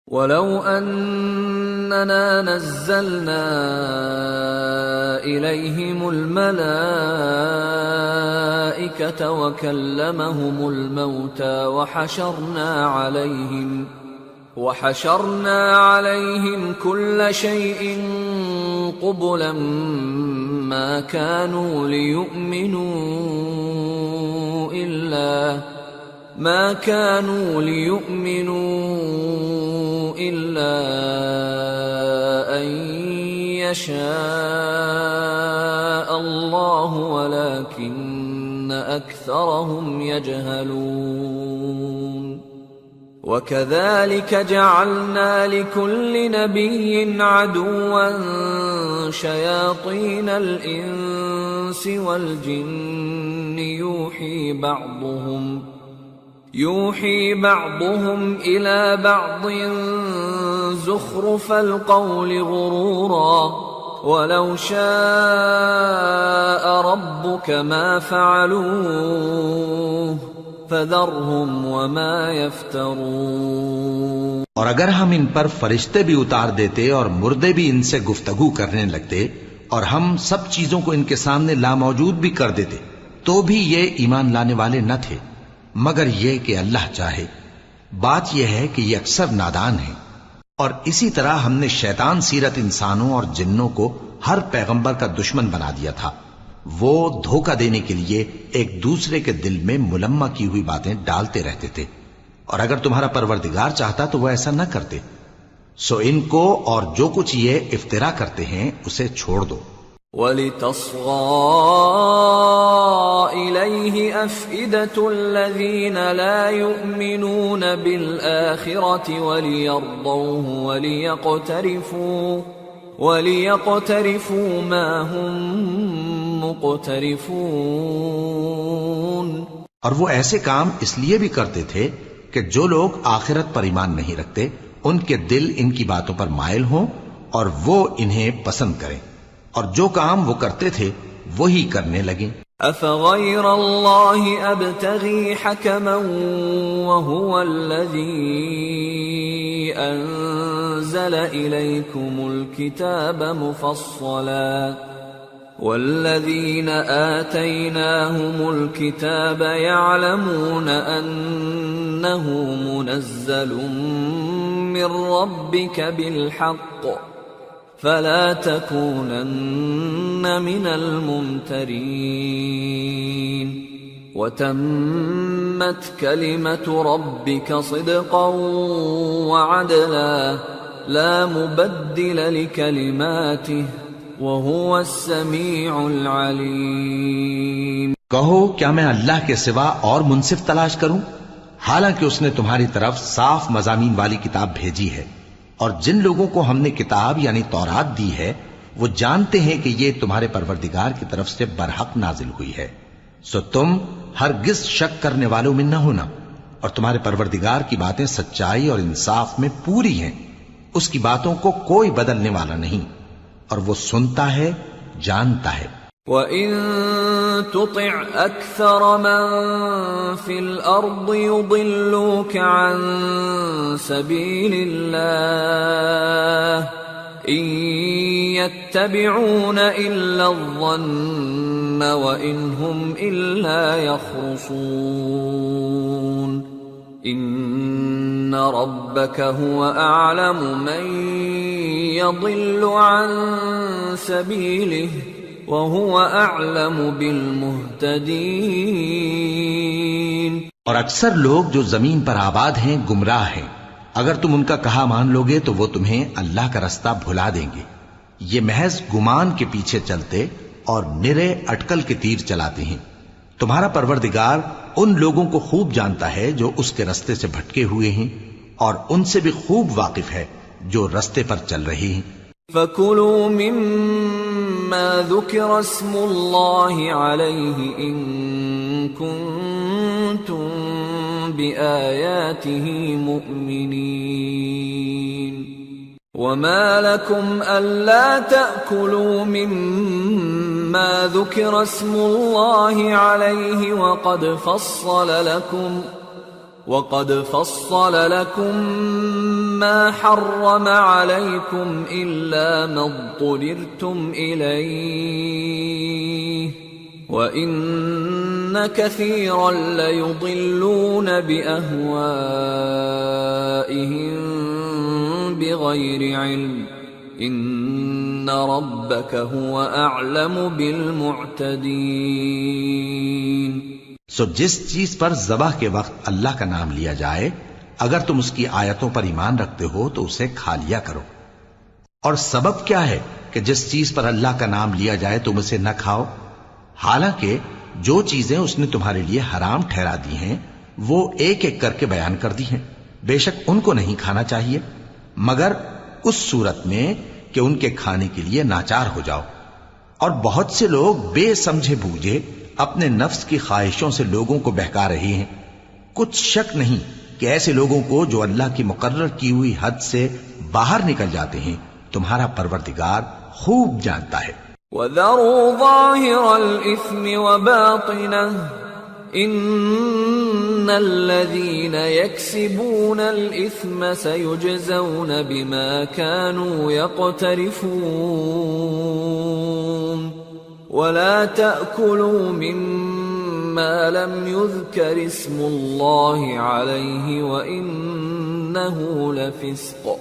وَلَوْ أَنَّنَا نَزَّلْنَا إِلَيْهِمُ الْمَلَائِكَةَ وَكَلَّمَهُمُ الْمَوْتَى وَحَشَرْنَا عَلَيْهِمْ كُلَّ شَيْءٍ قُبُلًا ما كانوا ليؤمنوا إلا أن يشاء الله ولكن أكثرهم يجهلون وكذلك جعلنا لكل نبي عدوا شياطين الإنس والجن يوحي بعضهم إلى بعض زخرف القول غرورا ولو شاء ربك ما فعلوه فذرهم وما يفترون۔ اور اگر ہم ان پر فرشتے بھی اتار دیتے اور مردے بھی ان سے گفتگو کرنے لگتے اور ہم سب چیزوں کو ان کے سامنے لاموجود بھی کر دیتے تو بھی یہ ایمان لانے والے نہ تھے مگر یہ کہ اللہ چاہے۔ بات یہ ہے کہ یہ اکثر نادان ہیں۔ اور اسی طرح ہم نے شیطان سیرت انسانوں اور جنوں کو ہر پیغمبر کا دشمن بنا دیا تھا۔ وہ دھوکہ دینے کے لیے ایک دوسرے کے دل میں ملمہ کی ہوئی باتیں ڈالتے رہتے تھے، اور اگر تمہارا پروردگار چاہتا تو وہ ایسا نہ کرتے۔ سو ان کو اور جو کچھ یہ افترا کرتے ہیں اسے چھوڑ دو۔ وَلِتَصْغَىٰ إِلَيْهِ أَفْئِدَةُ الَّذِينَ لَا يُؤْمِنُونَ بِالْآخِرَةِ وَلِيَرْضَوْهُ وَلِيَقْتَرِفُوا مَا هُمْ مُقْتَرِفُونَ۔ اور وہ ایسے کام اس لیے بھی کرتے تھے کہ جو لوگ آخرت پر ایمان نہیں رکھتے ان کے دل ان کی باتوں پر مائل ہوں اور وہ انہیں پسند کریں، اور جو کام وہ کرتے تھے وہی کرنے لگیں۔ أَفَغَيْرَ اللَّهِ أَبْتَغِي حَكَمًا وَهُوَ الَّذِي أَنزَلَ إِلَيْكُمُ الْكِتَابَ مُفَصَّلًا وَالَّذِينَ آتَيْنَاهُمُ الْكِتَابَ يَعْلَمُونَ أَنَّهُ مُنَزَّلٌ مِّن رَّبِّكَ بِالْحَقِّ فلا تكونن من الممترين وتمت كلمة ربك صدقا وعدلا لا مبدل لكلماته وهو السميع العليم۔ کہو کیا میں اللہ کے سوا اور منصف تلاش کروں، حالانکہ اس نے تمہاری طرف صاف مضامین والی کتاب بھیجی ہے، اور جن لوگوں کو ہم نے کتاب یعنی تورات دی ہے وہ جانتے ہیں کہ یہ تمہارے پروردگار کی طرف سے برحق نازل ہوئی ہے، سو تم ہرگز شک کرنے والوں میں نہ ہونا، اور تمہارے پروردگار کی باتیں سچائی اور انصاف میں پوری ہیں، اس کی باتوں کو کوئی بدلنے والا نہیں، اور وہ سنتا ہے جانتا ہے۔ وَإِن تُطِعْ أَكْثَرَ مَن فِي الْأَرْضِ يُضِلُّوكَ عَن سَبِيلِ اللَّهِ إِن يَتَّبِعُونَ إِلَّا الظَّنَّ وَإِنْ هُمْ إِلَّا يَخْرُصُونَ إِنَّ رَبَّكَ هُوَ أَعْلَمُ مَن يَضِلُّ عَن سَبِيلِهِ وَهُوَ أَعْلَمُ بِالْمُهْتَدِينَ۔ اور اکثر لوگ جو زمین پر آباد ہیں گمراہ ہیں، اگر تم ان کا کہا مان لوگے تو وہ تمہیں اللہ کا رستہ بھلا دیں گے۔ یہ محض گمان کے پیچھے چلتے اور نرے اٹکل کے تیر چلاتے ہیں۔ تمہارا پروردگار ان لوگوں کو خوب جانتا ہے جو اس کے رستے سے بھٹکے ہوئے ہیں، اور ان سے بھی خوب واقف ہے جو رستے پر چل رہے ہیں۔ فَكُلُوا مِمَّا ذُكِرَ اسْمُ اللَّهِ عَلَيْهِ إِن كُنتُم بِآيَاتِهِ مُؤْمِنِينَ وَمَا لَكُمْ أَلَّا تَأْكُلُوا مِمَّا ذُكِرَ اسْمُ اللَّهِ عَلَيْهِ وَقَدْ فَصَّلَ لَكُم مَّا حَرَّمَ عَلَيْكُمْ إِلَّا مَا اضْطُرِرْتُمْ إِلَيْهِ وَإِنَّ كَثِيرًا لَّيُضِلُّونَ بِأَهْوَائِهِم بِغَيْرِ عِلْمٍ إِنَّ رَبَّكَ هُوَ أَعْلَمُ بِالْمُعْتَدِينَ۔ سو جس چیز پر ذبح کے وقت اللہ کا نام لیا جائے اگر تم اس کی آیتوں پر ایمان رکھتے ہو تو اسے کھا لیا کرو۔ اور سبب کیا ہے کہ جس چیز پر اللہ کا نام لیا جائے تم اسے نہ کھاؤ؟ حالانکہ جو چیزیں اس نے تمہارے لیے حرام ٹھہرا دی ہیں وہ ایک ایک کر کے بیان کر دی ہیں، بے شک ان کو نہیں کھانا چاہیے مگر اس صورت میں کہ ان کے کھانے کے لیے ناچار ہو جاؤ۔ اور بہت سے لوگ بے سمجھے بوجھے اپنے نفس کی خواہشوں سے لوگوں کو بہکا رہے ہیں۔ کچھ شک نہیں کہ ایسے لوگوں کو جو اللہ کی مقرر کی ہوئی حد سے باہر نکل جاتے ہیں تمہارا پروردگار خوب جانتا ہے۔ وَذَرُوا ظَاهِرَ الْإِثْمِ وَبَاطِنَهُ إِنَّ الَّذِينَ يَكْسِبُونَ الْإِثْمَ سَيُجْزَوْنَ بِمَا كَانُوا يَقْتَرِفُونَ وَلَا تَأْكُلُوا مِمَّا لَمْ يُذْكَرِ اسْمُ اللَّهِ عَلَيْهِ وَإِنَّهُ لَفِسْقٌ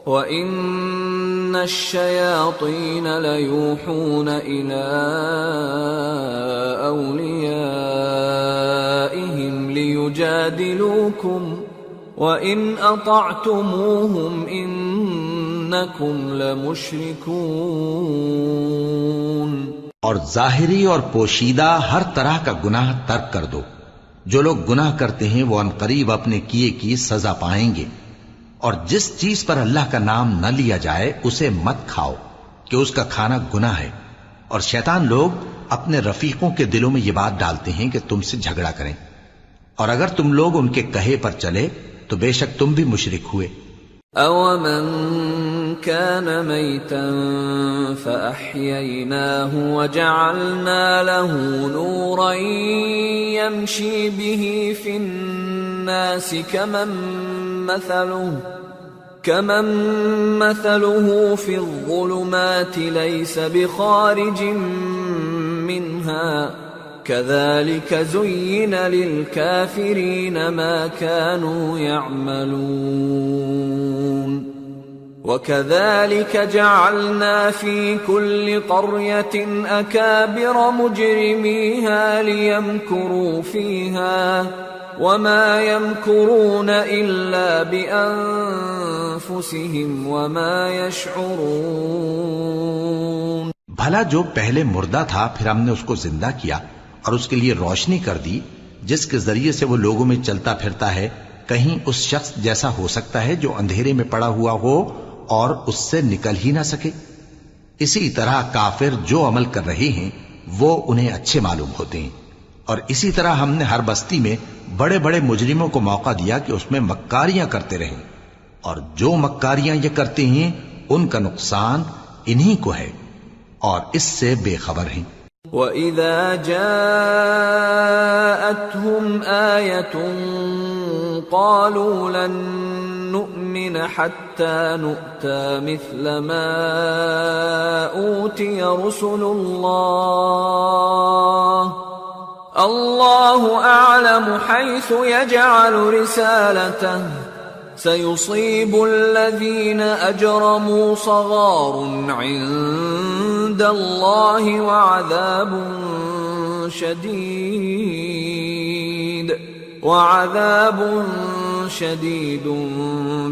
وَإِنَّ الشَّيَاطِينَ لَيُوحُونَ إِلَىٰ أَوْلِيَائِهِمْ لِيُجَادِلُوكُمْ وَإِنْ أَطَعْتُمُوهُمْ إِنَّكُمْ لَمُشْرِكُونَ۔ اور ظاہری اور پوشیدہ ہر طرح کا گناہ ترک کر دو۔ جو لوگ گناہ کرتے ہیں وہ عنقریب اپنے کیے کی سزا پائیں گے۔ اور جس چیز پر اللہ کا نام نہ لیا جائے اسے مت کھاؤ کہ اس کا کھانا گناہ ہے۔ اور شیطان لوگ اپنے رفیقوں کے دلوں میں یہ بات ڈالتے ہیں کہ تم سے جھگڑا کریں، اور اگر تم لوگ ان کے کہے پر چلے تو بے شک تم بھی مشرک ہوئے۔ أَوَمَنْ كَانَ مَيْتًا فَأَحْيَيْنَاهُ وَجَعَلْنَا لَهُ نُورًا يَمْشِي بِهِ فِي النَّاسِ كَمَنْ مَثَلُهُ فِي الظُّلُمَاتِ لَيْسَ بِخَارِجٍ مِّنْهَا كَذَلِكَ زُيِّنَ لِلْكَافِرِينَ مَا كَانُوا يَعْمَلُونَ وَكَذَلِكَ جَعَلْنَا فِي كُلِّ قَرْيَةٍ أَكَابِرَ مُجْرِمِيهَا لِيَمْكُرُوا فِيهَا وَمَا يَمْكُرُونَ إِلَّا بِأَنفُسِهِمْ وَمَا يَشْعُرُونَ۔ بھلا جو پہلے مردہ تھا پھر ہم نے اس کو زندہ کیا اور اس کے لیے روشنی کر دی جس کے ذریعے سے وہ لوگوں میں چلتا پھرتا ہے، کہیں اس شخص جیسا ہو سکتا ہے جو اندھیرے میں پڑا ہوا ہو اور اس سے نکل ہی نہ سکے؟ اسی طرح کافر جو عمل کر رہے ہیں وہ انہیں اچھے معلوم ہوتے ہیں۔ اور اسی طرح ہم نے ہر بستی میں بڑے بڑے مجرموں کو موقع دیا کہ اس میں مکاریاں کرتے رہیں، اور جو مکاریاں یہ کرتے ہیں ان کا نقصان انہی کو ہے اور اس سے بے خبر ہیں۔ وَإِذَا جَاءَتْهُمْ آيَةٌ قَالُوا لَن نُّؤْمِنَ حَتَّى نُؤْتَىٰ مِثْلَ مَا أُوتِيَ رُسُلُ اللَّهُ أَعْلَمُ حَيْثُ يَجْعَلُ رِسَالَتَهُ سَيُصِيبُ الَّذِينَ أَجْرَمُوا صَغَارٌ عِندَ اللَّهِ وَعَذَابٌ شَدِيدٌ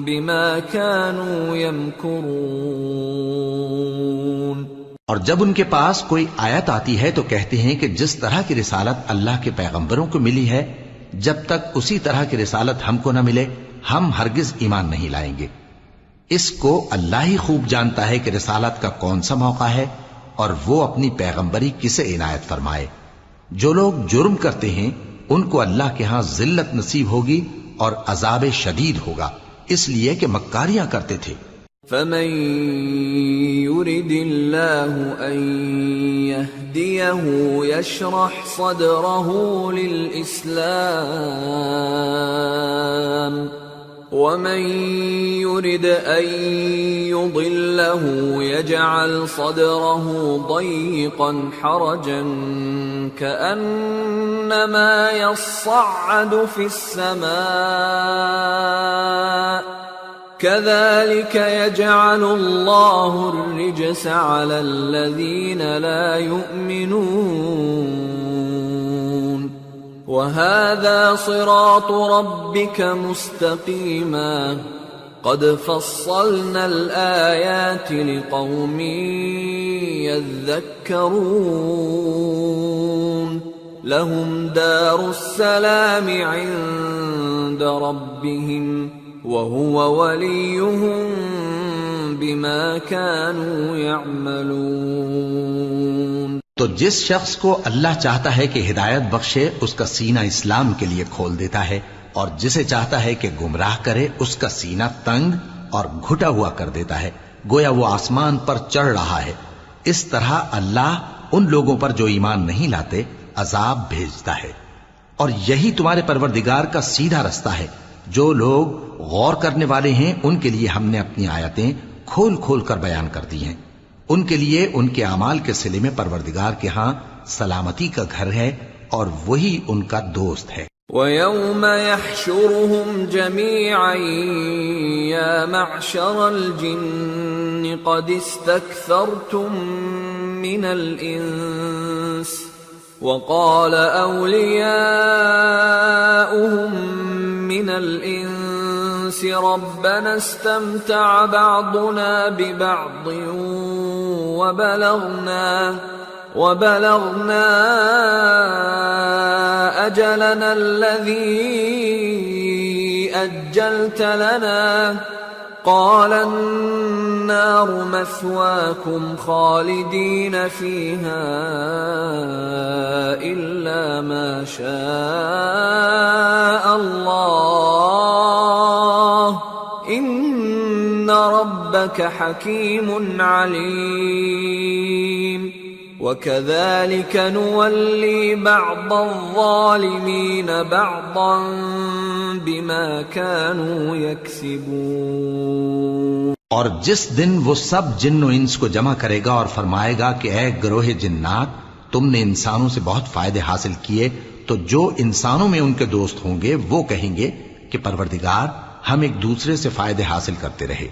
بِمَا كَانُوا يَمْكُرُونَ۔ اور جب ان کے پاس کوئی آیت آتی ہے تو کہتے ہیں کہ جس طرح کی رسالت اللہ کے پیغمبروں کو ملی ہے جب تک اسی طرح کی رسالت ہم کو نہ ملے ہم ہرگز ایمان نہیں لائیں گے۔ اس کو اللہ ہی خوب جانتا ہے کہ رسالت کا کون سا موقع ہے اور وہ اپنی پیغمبری کسے عنایت فرمائے۔ جو لوگ جرم کرتے ہیں ان کو اللہ کے ہاں ذلت نصیب ہوگی اور عذاب شدید ہوگا، اس لیے کہ مکاریاں کرتے تھے۔ فمن يرد الله أن يهديه يشرح صدره للإسلام ومن يرد أن يضله يجعل صدره ضيقا حرجا كأنما يصعد في السماء كذلك يجعل الله الرجس على الذين لا يؤمنون وهذا صراط ربك مستقيما قد فصلنا الآيات لقوم يذكرون لهم دار السلام عند ربهم وهو وليهم بما كانوا يعملون. تو جس شخص کو اللہ چاہتا ہے کہ ہدایت بخشے اس کا سینہ اسلام کے لیے کھول دیتا ہے، اور جسے چاہتا ہے کہ گمراہ کرے اس کا سینہ تنگ اور گھٹا ہوا کر دیتا ہے، گویا وہ آسمان پر چڑھ رہا ہے. اس طرح اللہ ان لوگوں پر جو ایمان نہیں لاتے عذاب بھیجتا ہے. اور یہی تمہارے پروردگار کا سیدھا رستہ ہے. جو لوگ غور کرنے والے ہیں ان کے لیے ہم نے اپنی آیتیں کھول کھول کر بیان کر دی ہیں. ان کے لیے ان کے اعمال کے صلے میں پروردگار کے ہاں سلامتی کا گھر ہے اور وہی ان کا دوست ہے. وَيَوْمَ يَحْشُرُهُمْ جَمِيعًا يَا مَعْشَرَ الْجِنِّ قَدِ اسْتَكْثَرْتُمْ مِنَ الْإِنسِ وَقَالَ أَوْلِيَاؤُهُمْ مِنَ الْإِنسِ رَبَّنَا اسْتَمْتَعَ بَعْضُنَا بِبَعْضٍ وَبَلَغْنَا أَجَلَنَا الَّذِي أَجَّلْتَ لَنَا قَالَ النَّارُ مَثْوَاكُمْ خَالِدِينَ فِيهَا إِلَّا مَا شَاءَ اللَّهُ إِنَّ رَبَّكَ حَكِيمٌ عَلِيمٌ. وَكَذَلِكَ نُوَلِّي بَعْضَ الظَّالِمِينَ بَعْضًا بِمَا كَانُوا يَكْسِبُونَ. اور جس دن وہ سب جن و انس کو جمع کرے گا اور فرمائے گا کہ اے گروہ جنات، تم نے انسانوں سے بہت فائدے حاصل کیے، تو جو انسانوں میں ان کے دوست ہوں گے وہ کہیں گے کہ پروردگار ہم ایک دوسرے سے فائدے حاصل کرتے رہے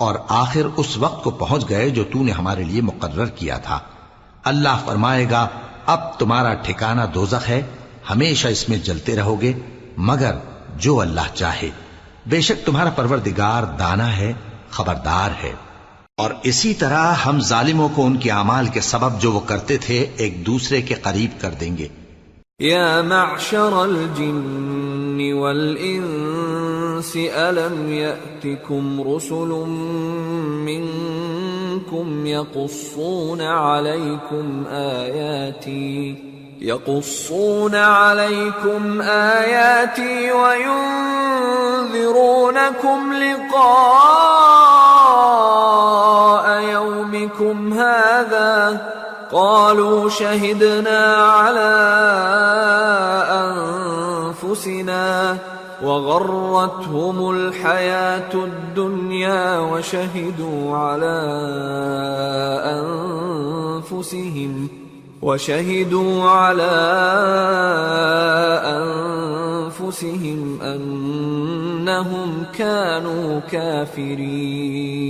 اور آخر اس وقت کو پہنچ گئے جو تو نے ہمارے لیے مقرر کیا تھا. اللہ فرمائے گا اب تمہارا ٹھکانہ دوزخ ہے، ہمیشہ اس میں جلتے رہو گے مگر جو اللہ چاہے. بے شک تمہارا پروردگار دانا ہے، خبردار ہے. اور اسی طرح ہم ظالموں کو ان کے اعمال کے سبب جو وہ کرتے تھے ایک دوسرے کے قریب کر دیں گے. یا معشر الجن والانس الم یأتکم رسل منکم یقصون علیکم آیاتی وینذرونکم لقاء یومکم هذا قالوا شهدنا على أنفسنا وغرتهم الحياة الدنيا وشهدوا على أنفسهم أنهم كانوا كافرين.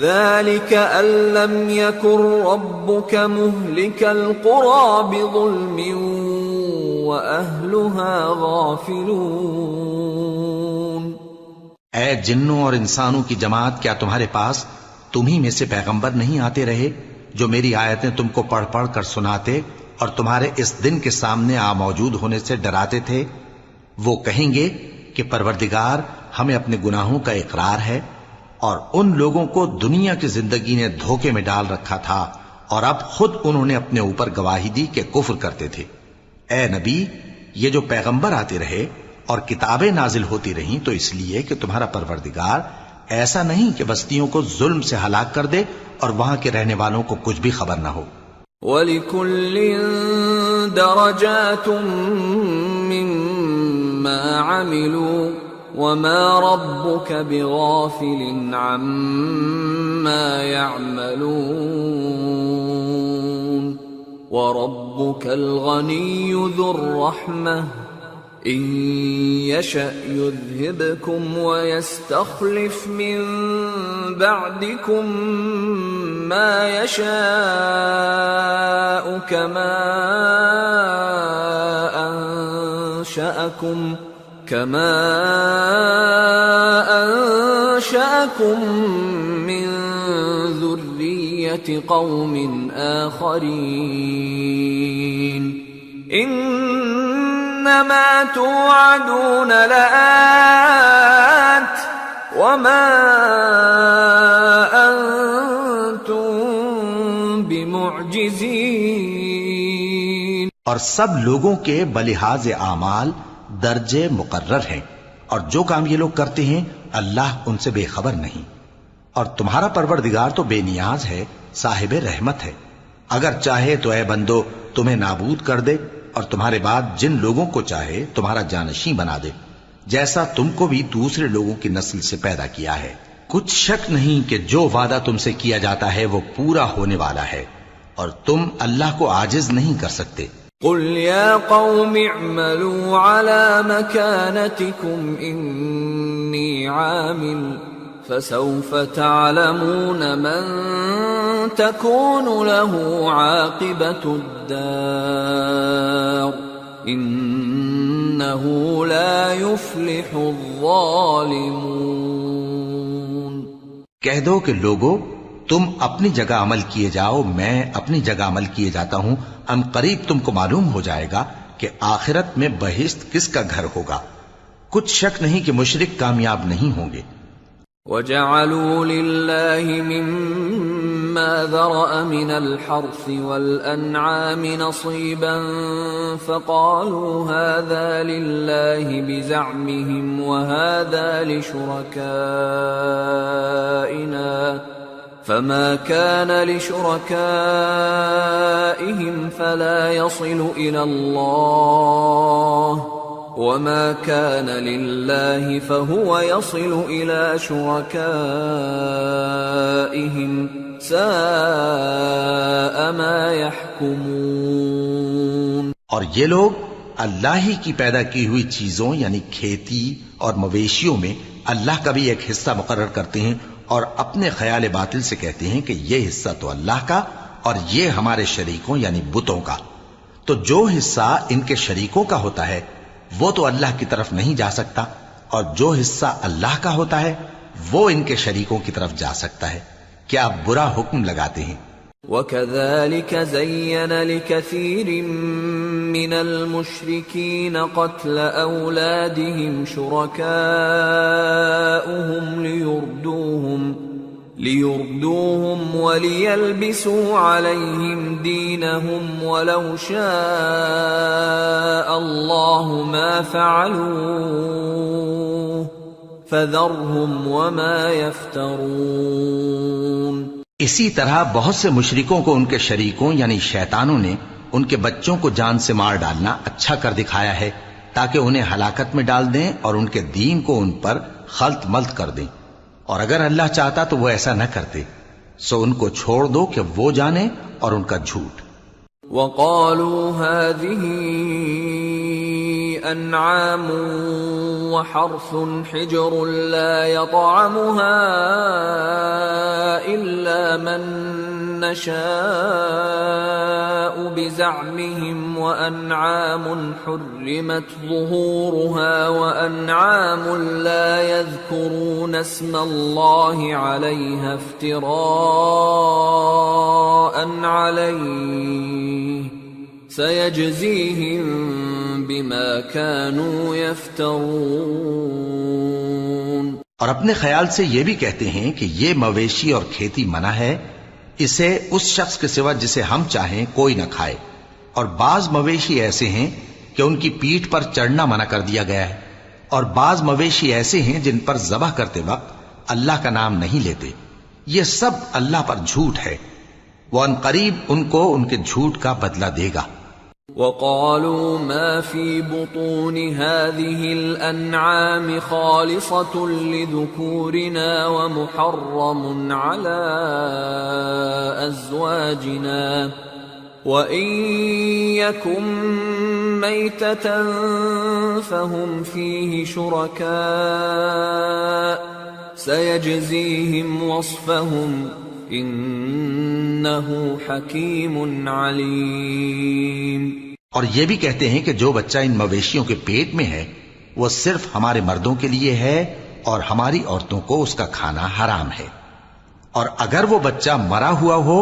ذلك أن لم يكن ربك مهلك القرى بظلم وأهلها غافلون. اے جنوں اور انسانوں کی جماعت، کیا تمہارے پاس تمہیں میں سے پیغمبر نہیں آتے رہے جو میری آیتیں تم کو پڑھ پڑھ کر سناتے اور تمہارے اس دن کے سامنے موجود ہونے سے ڈراتے تھے؟ وہ کہیں گے کہ پروردگار ہمیں اپنے گناہوں کا اقرار ہے اور ان لوگوں کو دنیا کی زندگی نے دھوکے میں ڈال رکھا تھا اور اب خود انہوں نے اپنے اوپر گواہی دی کہ کفر کرتے تھے. اے نبی، یہ جو پیغمبر آتے رہے اور کتابیں نازل ہوتی رہیں تو اس لیے کہ تمہارا پروردگار ایسا نہیں کہ بستیوں کو ظلم سے ہلاک کر دے اور وہاں کے رہنے والوں کو کچھ بھی خبر نہ ہو۔ وَلِكُلٍّ دَرَجَاتٌ مِّمَّا عَمِلُوا وَمَا رَبُّكَ بِغَافِلٍ عَمَّا يَعْمَلُونَ وَرَبُّكَ الْغَنِيُّ ذُو الرَّحْمَةِ إِن يَشَأْ يُذْهِبْكُمْ وَيَسْتَخْلِفْ مِن بَعْدِكُم مَّا يَشَاءُ كَمَا أَنشَأَكُم مِّن ذُرِّيَّةِ قَوْمٍ آخَرِينَ إِنَّمَا تُوعَدُونَ لَآتٍ وَمَا أَنتُم بِمُعْجِزِينَ۔ اور سب لوگوں کے بلحاظ اعمال درجے مقرر ہیں، اور جو کام یہ لوگ کرتے ہیں اللہ ان سے بے خبر نہیں۔ اور تمہارا پروردگار تو بے نیاز ہے، صاحب رحمت ہے۔ اگر چاہے تو اے بندو تمہیں نابود کر دے، اور تمہارے بعد جن لوگوں کو چاہے تمہارا جانشین بنا دے، جیسا تم کو بھی دوسرے لوگوں کی نسل سے پیدا کیا ہے۔ کچھ شک نہیں کہ جو وعدہ تم سے کیا جاتا ہے وہ پورا ہونے والا ہے، اور تم اللہ کو عاجز نہیں کر سکتے۔ قل يا قوم اعملوا على مكانتكم إني عامل فسوف تعلمون من تكون له عاقبة الدار إنه لا يفلح الظالمون۔ کہہ دو کہ لوگو تم اپنی جگہ عمل کیے جاؤ، میں اپنی جگہ عمل کیے جاتا ہوں، ان قریب تم کو معلوم ہو جائے گا کہ آخرت میں بہشت کس کا گھر ہوگا۔ کچھ شک نہیں کہ مشرک کامیاب نہیں ہوں گے۔ وَجَعَلُوا لِلَّهِ مِمَّا ذَرَأَ مِنَ الْحَرْثِ وَالْأَنْعَامِ نَصِيبًا فَقَالُوا هَذَا لِلَّهِ بِزَعْمِهِمْ وَهَذَا لِشُرَكَائِنَا فَمَا كَانَ لِشُرَكَائِهِمْ فَلَا يَصِلُ إِلَى اللَّهِ وَمَا كَانَ لِلَّهِ فَهُوَ يَصِلُ إِلَى شُرَكَائِهِمْ سَاءَ مَا يَحْكُمُونَ۔ اور یہ لوگ اللہ ہی کی پیدا کی ہوئی چیزوں یعنی کھیتی اور مویشیوں میں اللہ کا بھی ایک حصہ مقرر کرتے ہیں، اور اپنے خیال باطل سے کہتے ہیں کہ یہ حصہ تو اللہ کا اور یہ ہمارے شریکوں یعنی بتوں کا۔ تو جو حصہ ان کے شریکوں کا ہوتا ہے وہ تو اللہ کی طرف نہیں جا سکتا، اور جو حصہ اللہ کا ہوتا ہے وہ ان کے شریکوں کی طرف جا سکتا ہے۔ کیا برا حکم لگاتے ہیں۔ وَكَذَلِكَ زَيَّنَ لِكَثِيرٍ مِّنَ الْمُشْرِكِينَ قَتْلَ أَوْلَادِهِمْ شُرَكَاؤُهُمْ لِيُرْدُوهُمْ وَلِيَلْبِسُوا عَلَيْهِمْ دِينَهُمْ وَلَوْ شَاءَ اللَّهُ مَا فَعَلُوهُ فَذَرْهُمْ وَمَا يَفْتَرُونَ۔ اسی طرح بہت سے مشرکوں کو ان کے شریکوں یعنی شیطانوں نے ان کے بچوں کو جان سے مار ڈالنا اچھا کر دکھایا ہے، تاکہ انہیں ہلاکت میں ڈال دیں اور ان کے دین کو ان پر خلط ملط کر دیں، اور اگر اللہ چاہتا تو وہ ایسا نہ کرتے۔ سو ان کو چھوڑ دو کہ وہ جانے اور ان کا جھوٹ۔ وَقَالُوا هَذِهِ أَنْعَامٌ وَحَرْثٌ حِجْرٌ لَا يَطْعَمُهَا إِلَّا مَن نَّشَاءُ بِزَعْمِهِمْ وَأَنْعَامٌ حُرِّمَتْ ظُهُورُهَا وَأَنْعَامٌ لَا يَذْكُرُونَ اسْمَ اللَّهِ عَلَيْهَا افْتِرَاءً عَلَيْهِ سَيَجْزِيهِمْ بِمَا كَانُوا يَفْتَرُونَ۔ اور اپنے خیال سے یہ بھی کہتے ہیں کہ یہ مویشی اور کھیتی منع ہے، اسے اس شخص کے سوا جسے ہم چاہیں کوئی نہ کھائے، اور بعض مویشی ایسے ہیں کہ ان کی پیٹھ پر چڑھنا منع کر دیا گیا ہے، اور بعض مویشی ایسے ہیں جن پر ذبح کرتے وقت اللہ کا نام نہیں لیتے، یہ سب اللہ پر جھوٹ ہے، وہ عنقریب ان کو ان کے جھوٹ کا بدلہ دے گا۔ وقالوا ما في بطون هذه الأنعام خالصة لذكورنا ومحرم على أزواجنا وإن يكن ميتة فهم فيه شركاء سيجزيهم وصفهم انہ حکیم علیم۔ اور یہ بھی کہتے ہیں کہ جو بچہ ان مویشیوں کے پیٹ میں ہے وہ صرف ہمارے مردوں کے لیے ہے اور ہماری عورتوں کو اس کا کھانا حرام ہے، اور اگر وہ بچہ مرا ہوا ہو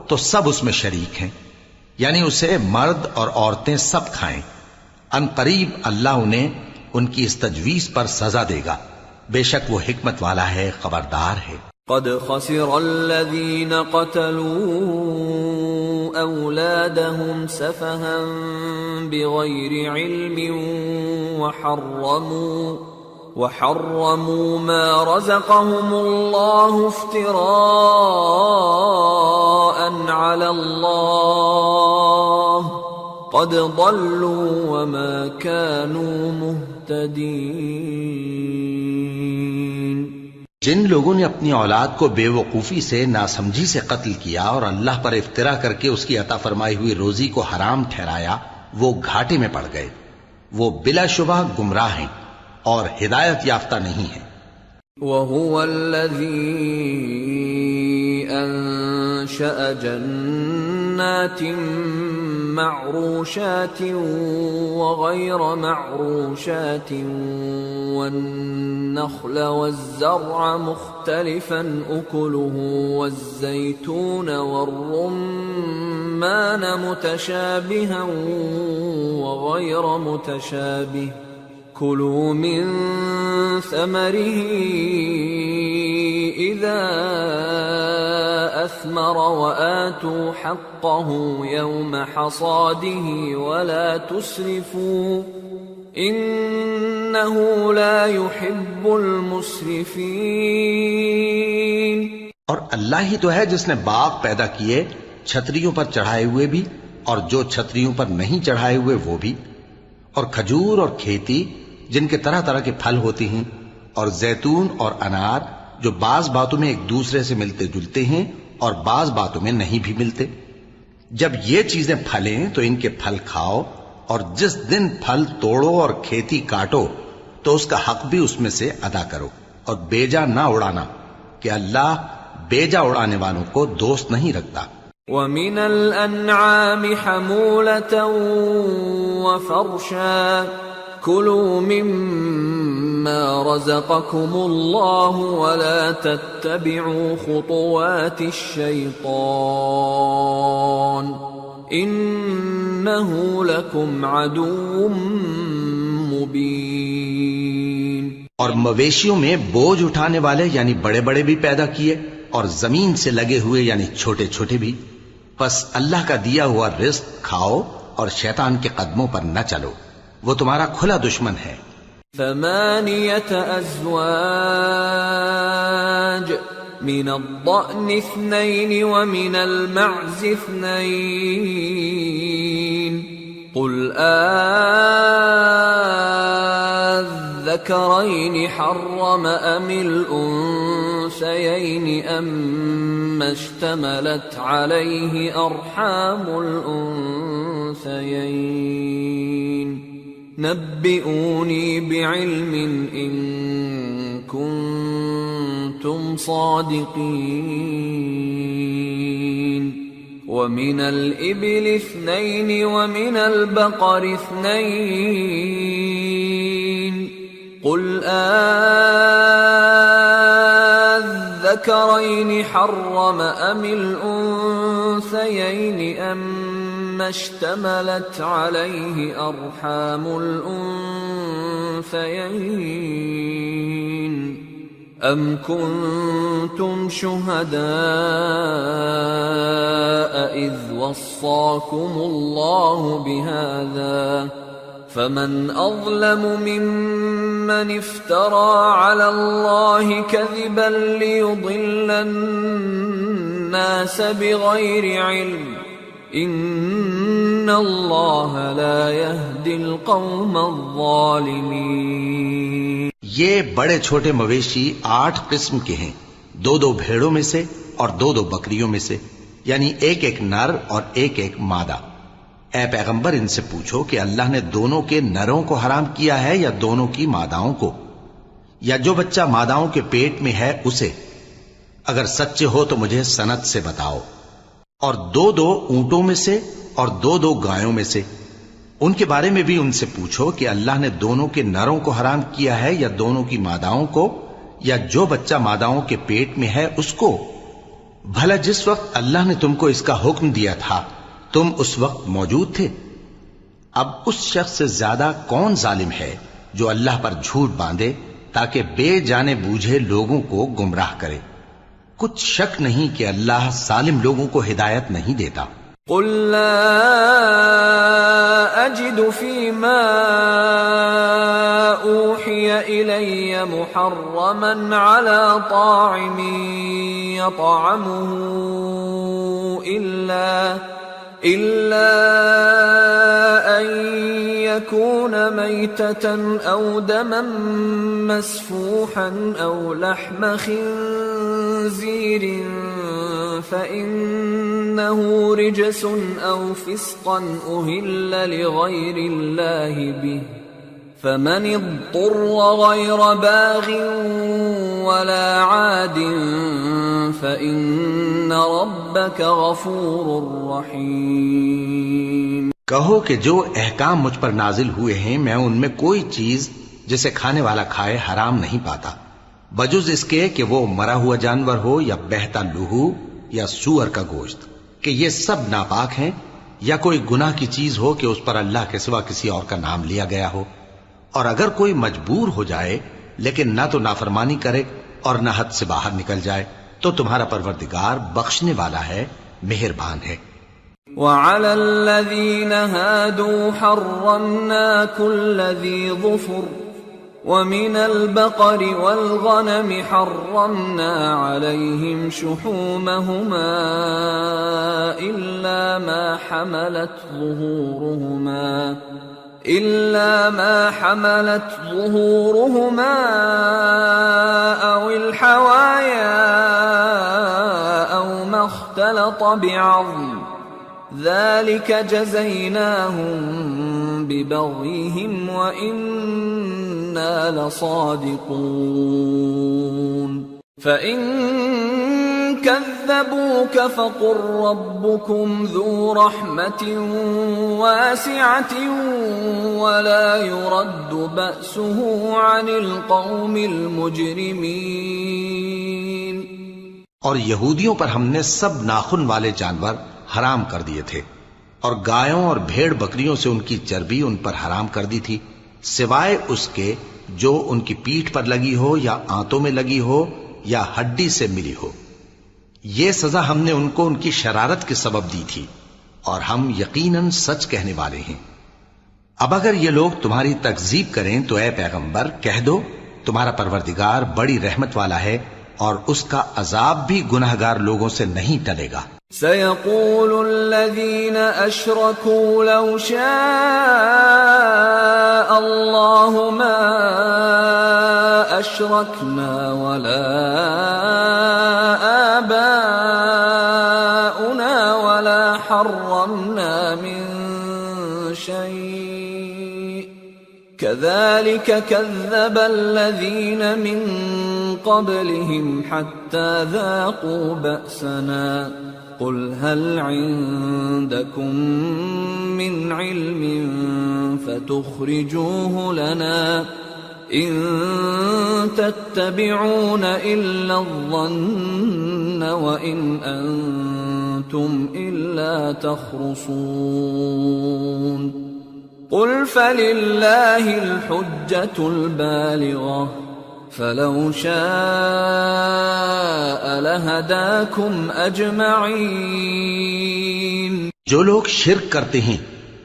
تو سب اس میں شریک ہیں، یعنی اسے مرد اور عورتیں سب کھائیں۔ ان قریب اللہ انہیں ان کی اس تجویز پر سزا دے گا، بے شک وہ حکمت والا ہے، خبردار ہے۔ قد خسر الذين قتلوا أولادهم سفها بغير علم وحرموا ما رزقهم الله افتراء على الله قد ضلوا وما كانوا مهتدين۔ جن لوگوں نے اپنی اولاد کو بے وقوفی سے، ناسمجھی سے قتل کیا اور اللہ پر افترا کر کے اس کی عطا فرمائی ہوئی روزی کو حرام ٹھہرایا، وہ گھاٹے میں پڑ گئے، وہ بلا شبہ گمراہ ہیں اور ہدایت یافتہ نہیں ہیں۔ وَهُوَ الَّذِي أَنشَأَ جَنَّاتٍ مَّعْرُوشَاتٍ وَغَيْرَ مَعْرُوشَاتٍ وَالنَّخْلَ وَالزَّرْعَ مُخْتَلِفًا أُكُلُهُ وَالزَّيْتُونَ وَالرُّمَّانَ مُتَشَابِهًا وَغَيْرَ مُتَشَابِهٍ كُلُوا مِن ثَمَرِهِ إِذَا أَثْمَرَ وَآتُوا حَقَّهُ يَوْمَ حَصَادِهِ وَلَا تُسْرِفُوا إِنَّهُ لَا يُحِبُّ الْمُسْرِفِينَ۔ اور اللہ ہی تو ہے جس نے باغ پیدا کیے، چھتریوں پر چڑھائے ہوئے بھی اور جو چھتریوں پر نہیں چڑھائے ہوئے وہ بھی، اور کھجور اور کھیتی جن کے طرح طرح کے پھل ہوتے ہیں، اور زیتون اور انار جو بعض باتوں میں ایک دوسرے سے ملتے جلتے ہیں اور بعض باتوں میں نہیں بھی ملتے۔ جب یہ چیزیں پھلیں تو ان کے پھل کھاؤ، اور جس دن پھل توڑو اور کھیتی کاٹو تو اس کا حق بھی اس میں سے ادا کرو، اور بیجا نہ اڑانا کہ اللہ بیجا اڑانے والوں کو دوست نہیں رکھتا۔ وَمِنَ الْأَنْعَامِ حَمُولَةً وَفَرْشًا كُلُوا مِمَّا رَزَقَكُمُ اللَّهُ وَلَا تَتَّبِعُوا خُطُوَاتِ الشَّيْطَانِ إِنَّهُ لَكُمْ عَدُوٌّ مُبِينٌ۔ اور مویشیوں میں بوجھ اٹھانے والے یعنی بڑے بڑے بھی پیدا کیے، اور زمین سے لگے ہوئے یعنی چھوٹے چھوٹے بھی، پس اللہ کا دیا ہوا رزق کھاؤ اور شیطان کے قدموں پر نہ چلو، وہ تمہارا کھلا دشمن ہے۔ ثمانية أزواج من الضأن 2 ومن المعز 2 قل الذكرين حرم أم الأنثيين أم اشتملت عليه أرحام الأنثيين نبئوني بعلم إن كنتم صادقين ومن الإبل 2 ومن البقر 2 قل الذكرين حرم أم الأنثيين أم اشتملت عليه أرحام الأنثيين أم كنتم شهداء إذ وصاكم الله بهذا فمن أظلم ممن افترى على الله كذبا ليضل الناس بغير علم ان اللہ لا يهدي القوم الظالمین۔ یہ بڑے چھوٹے مویشی 8 قسم کے ہیں، 2 بھیڑوں میں سے اور 2 بکریوں میں سے، یعنی ایک نر اور ایک مادہ۔ اے پیغمبر ان سے پوچھو کہ اللہ نے دونوں کے نروں کو حرام کیا ہے یا دونوں کی ماداؤں کو، یا جو بچہ ماداؤں کے پیٹ میں ہے اسے؟ اگر سچے ہو تو مجھے سند سے بتاؤ۔ اور 2 اونٹوں میں سے اور 2 گایوں میں سے، ان کے بارے میں بھی ان سے پوچھو کہ اللہ نے دونوں کے نروں کو حرام کیا ہے یا دونوں کی ماداؤں کو، یا جو بچہ ماداؤں کے پیٹ میں ہے اس کو؟ بھلا جس وقت اللہ نے تم کو اس کا حکم دیا تھا تم اس وقت موجود تھے؟ اب اس شخص سے زیادہ کون ظالم ہے جو اللہ پر جھوٹ باندھے تاکہ بے جانے بوجھے لوگوں کو گمراہ کرے؟ کچھ شک نہیں کہ اللہ ظالم لوگوں کو ہدایت نہیں دیتا۔ قل لا اجد فيما اوحي الي محرما على طاعم يطعمه إلا أن يكون ميتة أو دما مسفوحا أو لحم خنزير فإنه رجس أو فسقا أهل لغير الله به فمن اضطر غير باغ ولا عاد فإن ربك غفور رحيم۔ کہو کہ جو احکام مجھ پر نازل ہوئے ہیں میں ان میں کوئی چیز جسے کھانے والا کھائے حرام نہیں پاتا، بجز اس کے کہ وہ مرا ہوا جانور ہو یا بہتا لہو یا سور کا گوشت، کہ یہ سب ناپاک ہیں، یا کوئی گناہ کی چیز ہو کہ اس پر اللہ کے سوا کسی اور کا نام لیا گیا ہو۔ اور اگر کوئی مجبور ہو جائے لیکن نہ تو نافرمانی کرے اور نہ حد سے باہر نکل جائے تو تمہارا پروردگار بخشنے والا ہے، مہربان ہے۔ وعلى الذين هادوا حرمنا كل ذي ظفر ومن البقر والغنم حرمنا عليهم شحومهما إلا ما حملت ظهورهما أو الحوايا أو ما اختلط بعظم ذلك جزيناهم ببغيهم وإنا لصادقون فإن كذبوك فقل ربكم ذو رحمة واسعة ولا يرد بأسه عن القوم المجرمين۔ اور یہودیوں پر ہم نے سب ناخن والے جانور حرام کر دیے تھے، اور گایوں اور بھیڑ بکریوں سے ان کی چربی ان پر حرام کر دی تھی، سوائے اس کے جو ان کی پیٹھ پر لگی ہو یا آنتوں میں لگی ہو یا ہڈی سے ملی ہو۔ یہ سزا ہم نے ان کو ان کی شرارت کے سبب دی تھی، اور ہم یقیناً سچ کہنے والے ہیں۔ اب اگر یہ لوگ تمہاری تکذیب کریں تو اے پیغمبر کہہ دو تمہارا پروردگار بڑی رحمت والا ہے، اور اس کا عذاب بھی گناہگار لوگوں سے نہیں ٹلے گا۔ سيقول الذين أشركوا لو شاء الله ما أشركنا ولا آباؤنا ولا حرمنا من شيء كذلك كذب الذين من قبلهم حتى ذاقوا بأسنا قل هل عندكم من علم فتخرجوه لنا إن تتبعون إلا الظن وإن أنتم إلا تخرصون قل فلله الحجة البالغة فلو شاء لهداكم اجمعین۔ جو لوگ شرک کرتے ہیں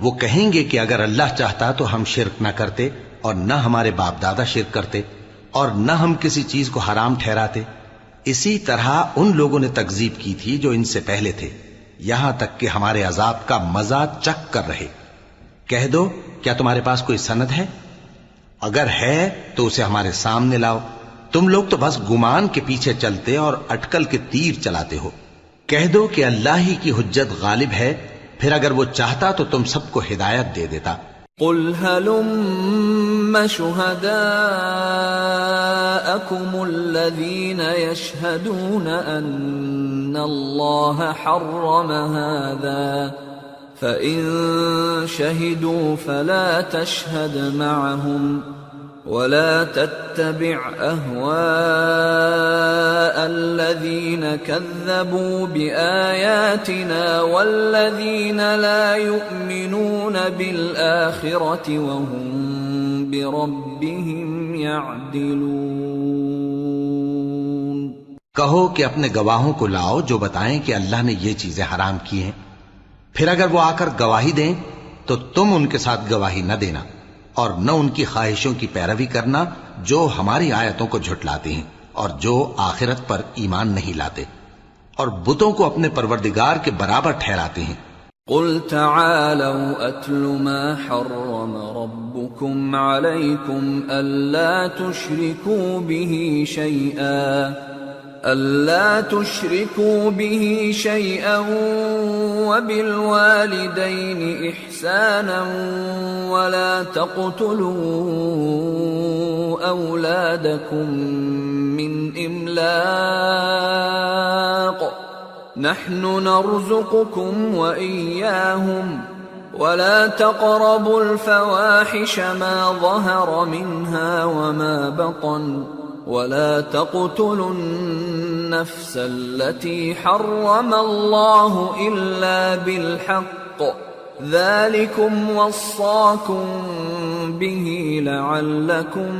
وہ کہیں گے کہ اگر اللہ چاہتا تو ہم شرک نہ کرتے اور نہ ہمارے باپ دادا شرک کرتے اور نہ ہم کسی چیز کو حرام ٹھہراتے. اسی طرح ان لوگوں نے تکذیب کی تھی جو ان سے پہلے تھے، یہاں تک کہ ہمارے عذاب کا مزہ چکھ کر رہے. کہہ دو کیا تمہارے پاس کوئی سند ہے؟ اگر ہے تو اسے ہمارے سامنے لاؤ. تم لوگ تو بس گمان کے پیچھے چلتے اور اٹکل کے تیر چلاتے ہو. کہہ دو کہ اللہ ہی کی حجت غالب ہے، پھر اگر وہ چاہتا تو تم سب کو ہدایت دے دیتا. قل هلم شهداءكم الذين يشهدون أن الله حرم هذا فإن شهدوا فلا تشهد معهم ولا تتبع أهواء الذين كذبوا بآياتنا والذين لا يؤمنون بالآخرة وهم بربهم يعدلون. کہو کہ اپنے گواہوں کو لاؤ جو بتائیں کہ اللہ نے یہ چیزیں حرام کی ہیں، پھر اگر وہ آ کر گواہی دیں تو تم ان کے ساتھ گواہی نہ دینا اور نہ ان کی خواہشوں کی پیروی کرنا جو ہماری آیتوں کو جھٹلاتے ہیں اور جو آخرت پر ایمان نہیں لاتے اور بتوں کو اپنے پروردگار کے برابر ٹھہراتے ہیں. قل تعالوا اتل ما حرم ربكم عليكم الا تشركوا به شيئا وبالوالدين إحسانا ولا تقتلوا أولادكم من إملاق نحن نرزقكم وإياهم ولا تقربوا الفواحش ما ظهر منها وما بطن ولا تقتلوا النفس التي حرم الله إلا بالحق ذلكم وصاكم به لعلكم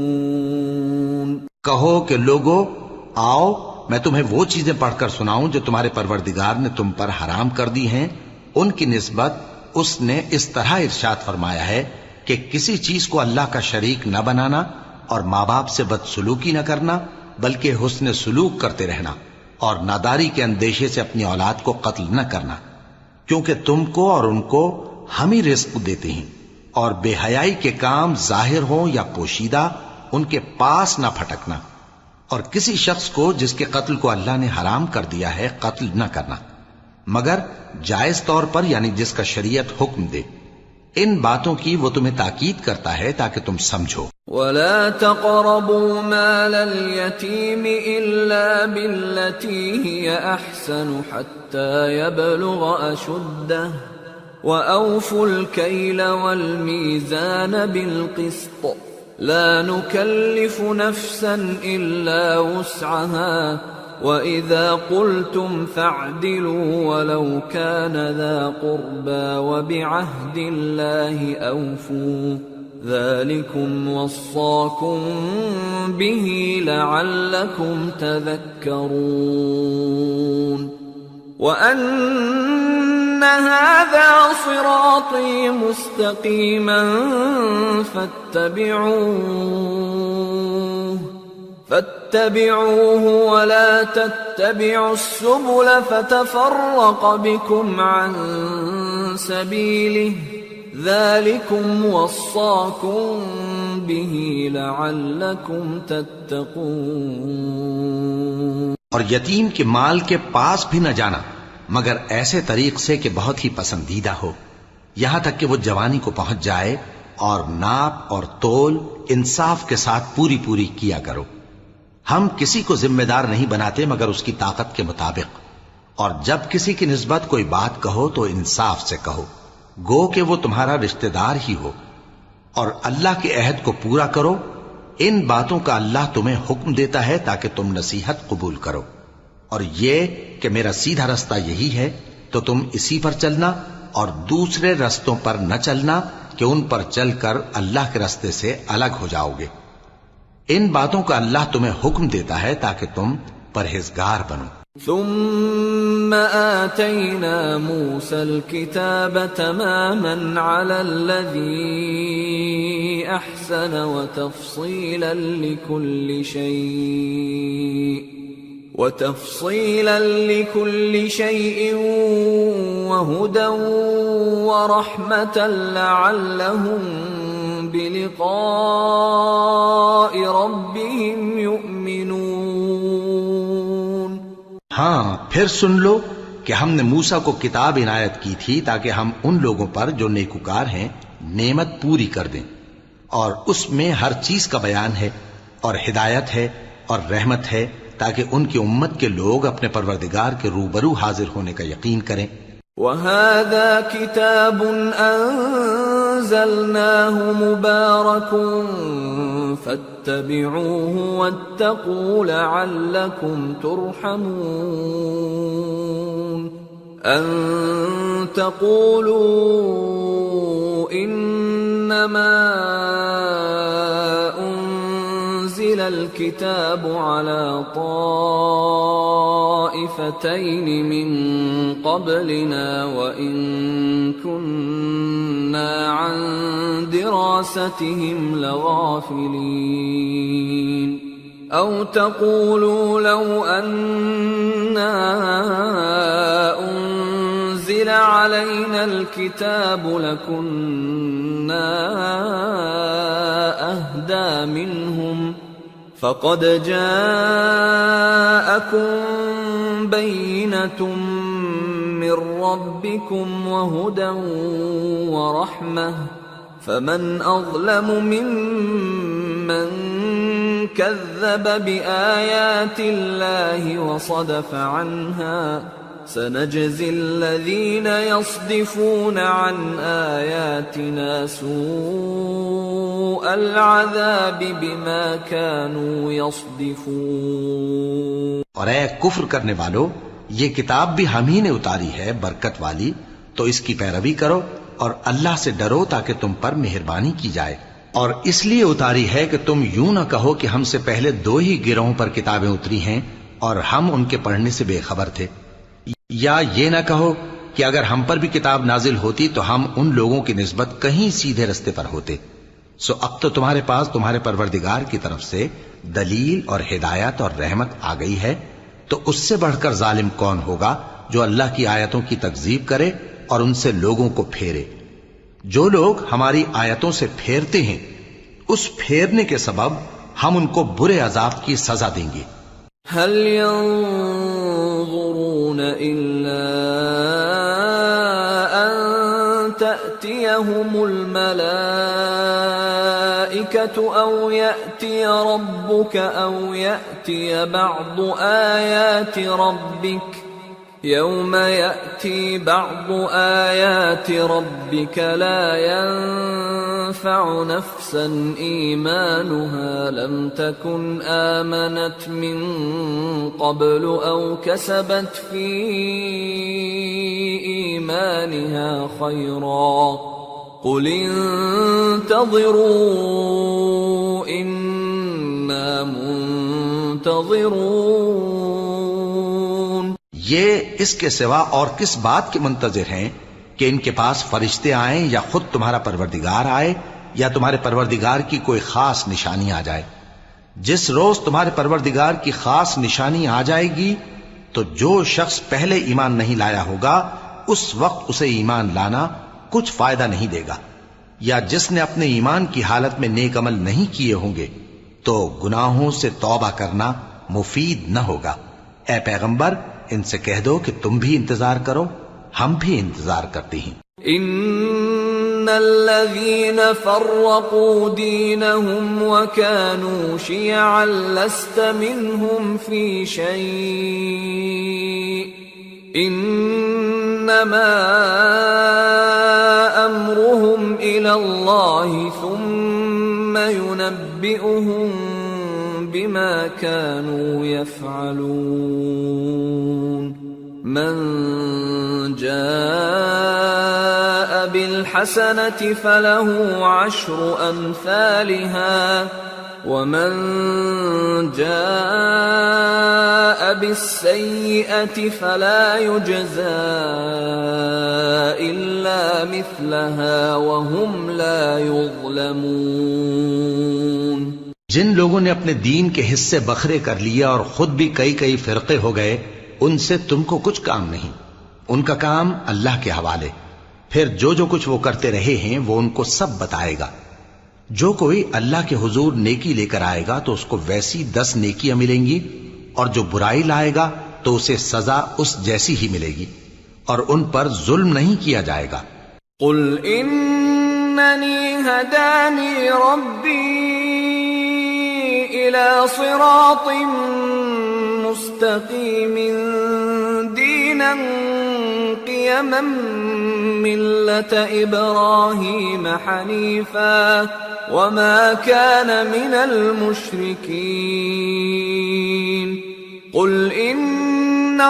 تعقلون. کہو کہ لوگو آؤ میں تمہیں وہ چیزیں پڑھ کر سناؤں جو تمہارے پروردگار نے تم پر حرام کر دی ہیں. ان کی نسبت اس نے اس طرح ارشاد فرمایا ہے کہ کسی چیز کو اللہ کا شریک نہ بنانا اور ماں باپ سے بدسلوکی نہ کرنا بلکہ حسن سلوک کرتے رہنا اور ناداری کے اندیشے سے اپنی اولاد کو قتل نہ کرنا، کیونکہ تم کو اور ان کو ہم ہی رزق دیتے ہیں. اور بے حیائی کے کام ظاہر ہوں یا پوشیدہ ان کے پاس نہ پھٹکنا، اور کسی شخص کو جس کے قتل کو اللہ نے حرام کر دیا ہے قتل نہ کرنا مگر جائز طور پر، یعنی جس کا شریعت حکم دے. ان باتوں کی وہ تمہیں تاکید کرتا ہے تاکہ تم سمجھو. ولا تقربوا مال اليتيم إلا بالتي هي أحسن حتى يبلغ أشده وأوفوا الكيل والميزان بالقسط لا نكلف نفسا إلا وسعها وَإِذَا قُلْتُمْ فَاعْدِلُوا وَلَوْ كَانَ ذَا قُرْبَى وَبِعَهْدِ اللَّهِ أَوْفُوا ذَلِكُمْ وَصَّاكُمْ بِهِ لَعَلَّكُمْ تَذَكَّرُونَ وَأَنَّ هَذَا صِرَاطِي مُسْتَقِيمًا فاتبعوه ولا تتبعوا السبل فتفرق بكم عن سبيله ذلكم وصاكم به لعلكم تتقون. اور یتیم کے مال کے پاس بھی نہ جانا مگر ایسے طریق سے کہ بہت ہی پسندیدہ ہو، یہاں تک کہ وہ جوانی کو پہنچ جائے، اور ناپ اور تول انصاف کے ساتھ پوری پوری کیا کرو. ہم کسی کو ذمہ دار نہیں بناتے مگر اس کی طاقت کے مطابق، اور جب کسی کی نسبت کوئی بات کہو تو انصاف سے کہو، گو کہ وہ تمہارا رشتہ دار ہی ہو، اور اللہ کے عہد کو پورا کرو. ان باتوں کا اللہ تمہیں حکم دیتا ہے تاکہ تم نصیحت قبول کرو، اور یہ کہ میرا سیدھا رستہ یہی ہے تو تم اسی پر چلنا اور دوسرے رستوں پر نہ چلنا کہ ان پر چل کر اللہ کے راستے سے الگ ہو جاؤ گے. ان باتوں کا اللہ تمہیں حکم دیتا ہے تاکہ تم پرہیزگار بنو. ثم آتينا موسى الكتاب تماما على الذي أحسن وتفصيلا لكل شيء وهدى ورحمة لعلهم بلقاء ربهم يؤمنون۔ ہاں پھر سن لو کہ ہم نے موسیٰ کو کتاب عنایت کی تھی تاکہ ہم ان لوگوں پر جو نیکوکار ہیں نعمت پوری کر دیں، اور اس میں ہر چیز کا بیان ہے اور ہدایت ہے اور رحمت ہے تاکہ ان کی امت کے لوگ اپنے پروردگار کے روبرو حاضر ہونے کا یقین کریں۔ وَهَذَا كِتَابٌ أَنزَلْنَاهُ مُبَارَكٌ فَاتَّبِعُوهُ وَاتَّقُوا لَعَلَّكُمْ تُرْحَمُونَ أَن تَقُولُوا إِنَّمَا أُنزِلَ الْكِتَابُ عَلَى طَائِفَتَيْنِ مِن قَبْلِنَا وَإِن كُنَّا عَن دِرَاسَتِهِمْ لَغَافِلِينَ أَوْ تَقُولُوا لَوْ أَنَّا أُنزِلَ عَلَيْنَا الْكِتَابُ لَكُنَّا أَهْدَى مِنْهُمْ فَقَدْ جَاءَكُمْ بَيِّنَةٌ مِّن رَّبِّكُمْ وَهُدًى وَرَحْمَةٌ فَمَنْ أَظْلَمُ مِمَّن كَذَّبَ بِآيَاتِ اللَّهِ وَصَدَفَ عَنْهَا سَنَجْزِي الَّذِينَ يَصْدِفُونَ عَنْ آيَاتِنَا سُوءَ الْعَذَابِ بِمَا كَانُوا يَصْدِفُونَ۔ اور اے کفر کرنے والو، یہ کتاب بھی ہم ہی نے اتاری ہے برکت والی، تو اس کی پیروی کرو اور اللہ سے ڈرو تاکہ تم پر مہربانی کی جائے۔ اور اس لیے اتاری ہے کہ تم یوں نہ کہو کہ ہم سے پہلے دو ہی گروہوں پر کتابیں اتری ہیں اور ہم ان کے پڑھنے سے بے خبر تھے، یا یہ نہ کہو کہ اگر ہم پر بھی کتاب نازل ہوتی تو ہم ان لوگوں کی نسبت کہیں سیدھے رستے پر ہوتے۔ سو اب تو تمہارے پاس تمہارے پروردگار کی طرف سے دلیل اور ہدایت اور رحمت آ گئی ہے، تو اس سے بڑھ کر ظالم کون ہوگا جو اللہ کی آیتوں کی تکذیب کرے اور ان سے لوگوں کو پھیرے۔ جو لوگ ہماری آیتوں سے پھیرتے ہیں اس پھیرنے کے سبب ہم ان کو برے عذاب کی سزا دیں گے۔ هل ينظرون إلا أن تأتيهم الملائكة أو يأتي ربك أو يأتي بعض آيات ربك يوم يأتي بعض آيات ربك لا ينفع نفسا إيمانها لم تكن آمنت من قبل أو كسبت في إيمانها خيرا قل انتظروا إنا منتظرون۔ یہ اس کے سوا اور کس بات کے منتظر ہیں کہ ان کے پاس فرشتے آئیں یا خود تمہارا پروردگار آئے یا تمہارے پروردگار کی کوئی خاص نشانی آ جائے؟ جس روز تمہارے پروردگار کی خاص نشانی آ جائے گی تو جو شخص پہلے ایمان نہیں لایا ہوگا اس وقت اسے ایمان لانا کچھ فائدہ نہیں دے گا، یا جس نے اپنے ایمان کی حالت میں نیک عمل نہیں کیے ہوں گے تو گناہوں سے توبہ کرنا مفید نہ ہوگا۔ اے پیغمبر ان سے کہہ دو کہ تم بھی انتظار کرو، ہم بھی انتظار کرتے ہیں۔ ان الذين فرقوا دينهم وكانوا شيعا لست منهم في شيء انما امرهم الى الله ثم ينبئهم بما كانوا يفعلون۔ من جاء بالحسنة فله عشر أمثالها ومن جاء بالسيئة فلا يجزى إلا مثلها وهم لا يظلمون۔ جن لوگوں نے اپنے دین کے حصے بکھرے کر لیا اور خود بھی کئی فرقے ہو گئے، ان سے تم کو کچھ کام نہیں، ان کا کام اللہ کے حوالے۔ پھر جو کچھ وہ کرتے رہے ہیں وہ ان کو سب بتائے گا۔ جو کوئی اللہ کے حضور نیکی لے کر آئے گا تو اس کو ویسی 10 نیکیاں ملیں گی، اور جو برائی لائے گا تو اسے سزا اس جیسی ہی ملے گی، اور ان پر ظلم نہیں کیا جائے گا۔ قل اننی ہدانی ربی الى صراط مستقیم دینا قیما ملة ابراہیم حنیفا وما كان من المشركين قل ان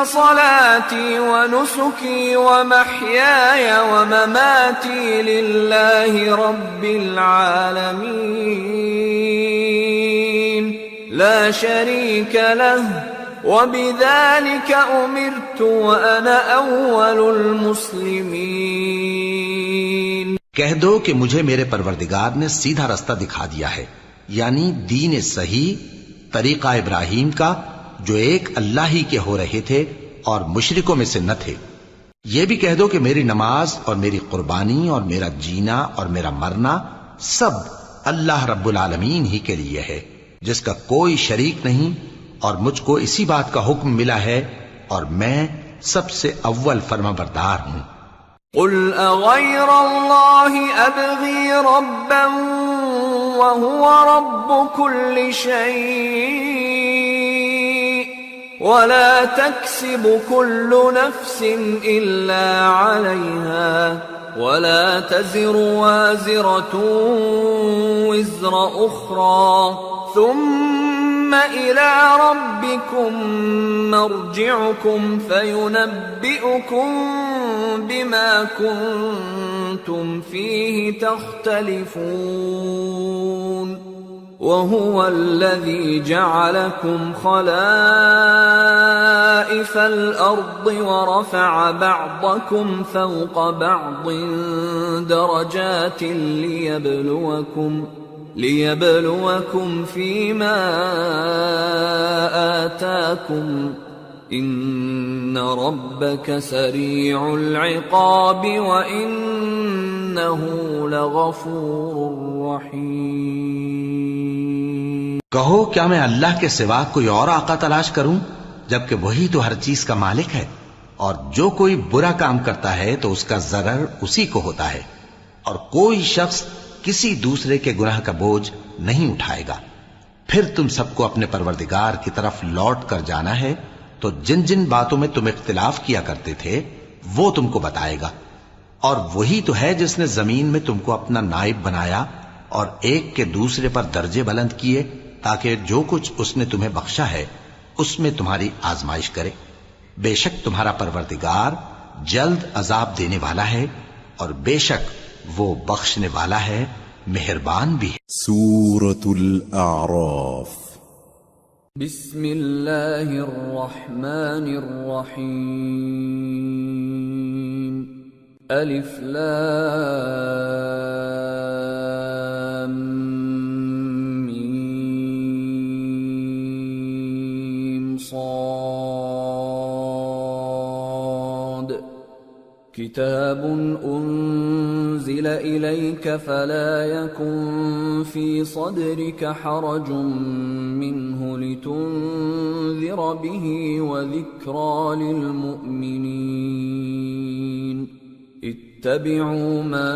صلاتي ونسكي ومحياي ومماتي لله رب العالمين لا شريك له وبذلك امرت وانا اول المسلمين۔ کہہ دو کہ مجھے میرے پروردگار نے سیدھا رستہ دکھا دیا ہے، یعنی دین صحیح، طریقہ ابراہیم کا، جو ایک اللہ ہی کے ہو رہے تھے اور مشرکوں میں سے نہ تھے۔ یہ بھی کہہ دو کہ میری نماز اور میری قربانی اور میرا جینا اور میرا مرنا سب اللہ رب العالمین ہی کے لیے ہے، جس کا کوئی شریک نہیں، اور مجھ کو اسی بات کا حکم ملا ہے، اور میں سب سے اول فرما بردار ہوں۔ قل اغیر اللہ ابغی ربا وهو رب كل شيء ولا تكسب كل نفس الا عليها ولا تزر وازرة وزر اخرى ثم إلى ربكم مرجعكم فينبئكم بما كنتم فيه تختلفون وهو الذي جعلكم خلائف الأرض ورفع بعضكم فوق بعض درجات ليبلوكم فيما آتاكم إن ربك سريع العقاب وإنه لغفور رحيم۔ کہو کیا میں اللہ کے سوا کوئی اور آقا تلاش کروں، جبکہ وہی تو ہر چیز کا مالک ہے، اور جو کوئی برا کام کرتا ہے تو اس کا ضرر اسی کو ہوتا ہے، اور کوئی شخص کسی دوسرے کے گناہ کا بوجھ نہیں اٹھائے گا۔ پھر تم سب کو اپنے پروردگار کی طرف لوٹ کر جانا ہے، تو جن جن باتوں میں تم اختلاف کیا کرتے تھے وہ تم کو بتائے گا، اور وہی تو ہے جس نے زمین میں تم کو اپنا نائب بنایا اور ایک کے دوسرے پر درجے بلند کیے، تاکہ جو کچھ اس نے تمہیں بخشا ہے اس میں تمہاری آزمائش کرے۔ بے شک تمہارا پروردگار جلد عذاب دینے والا ہے، اور بے شک وہ بخشنے والا ہے، مہربان بھی ہے۔ سورة الأعراف۔ بسم اللہ الرحمن الرحیم۔ الف لام میم صاد۔ کتاب انزل الیک فلا یکن فی صدرک حرج منه لتنذر به وذکرى للمؤمنین۔ اتبعوا ما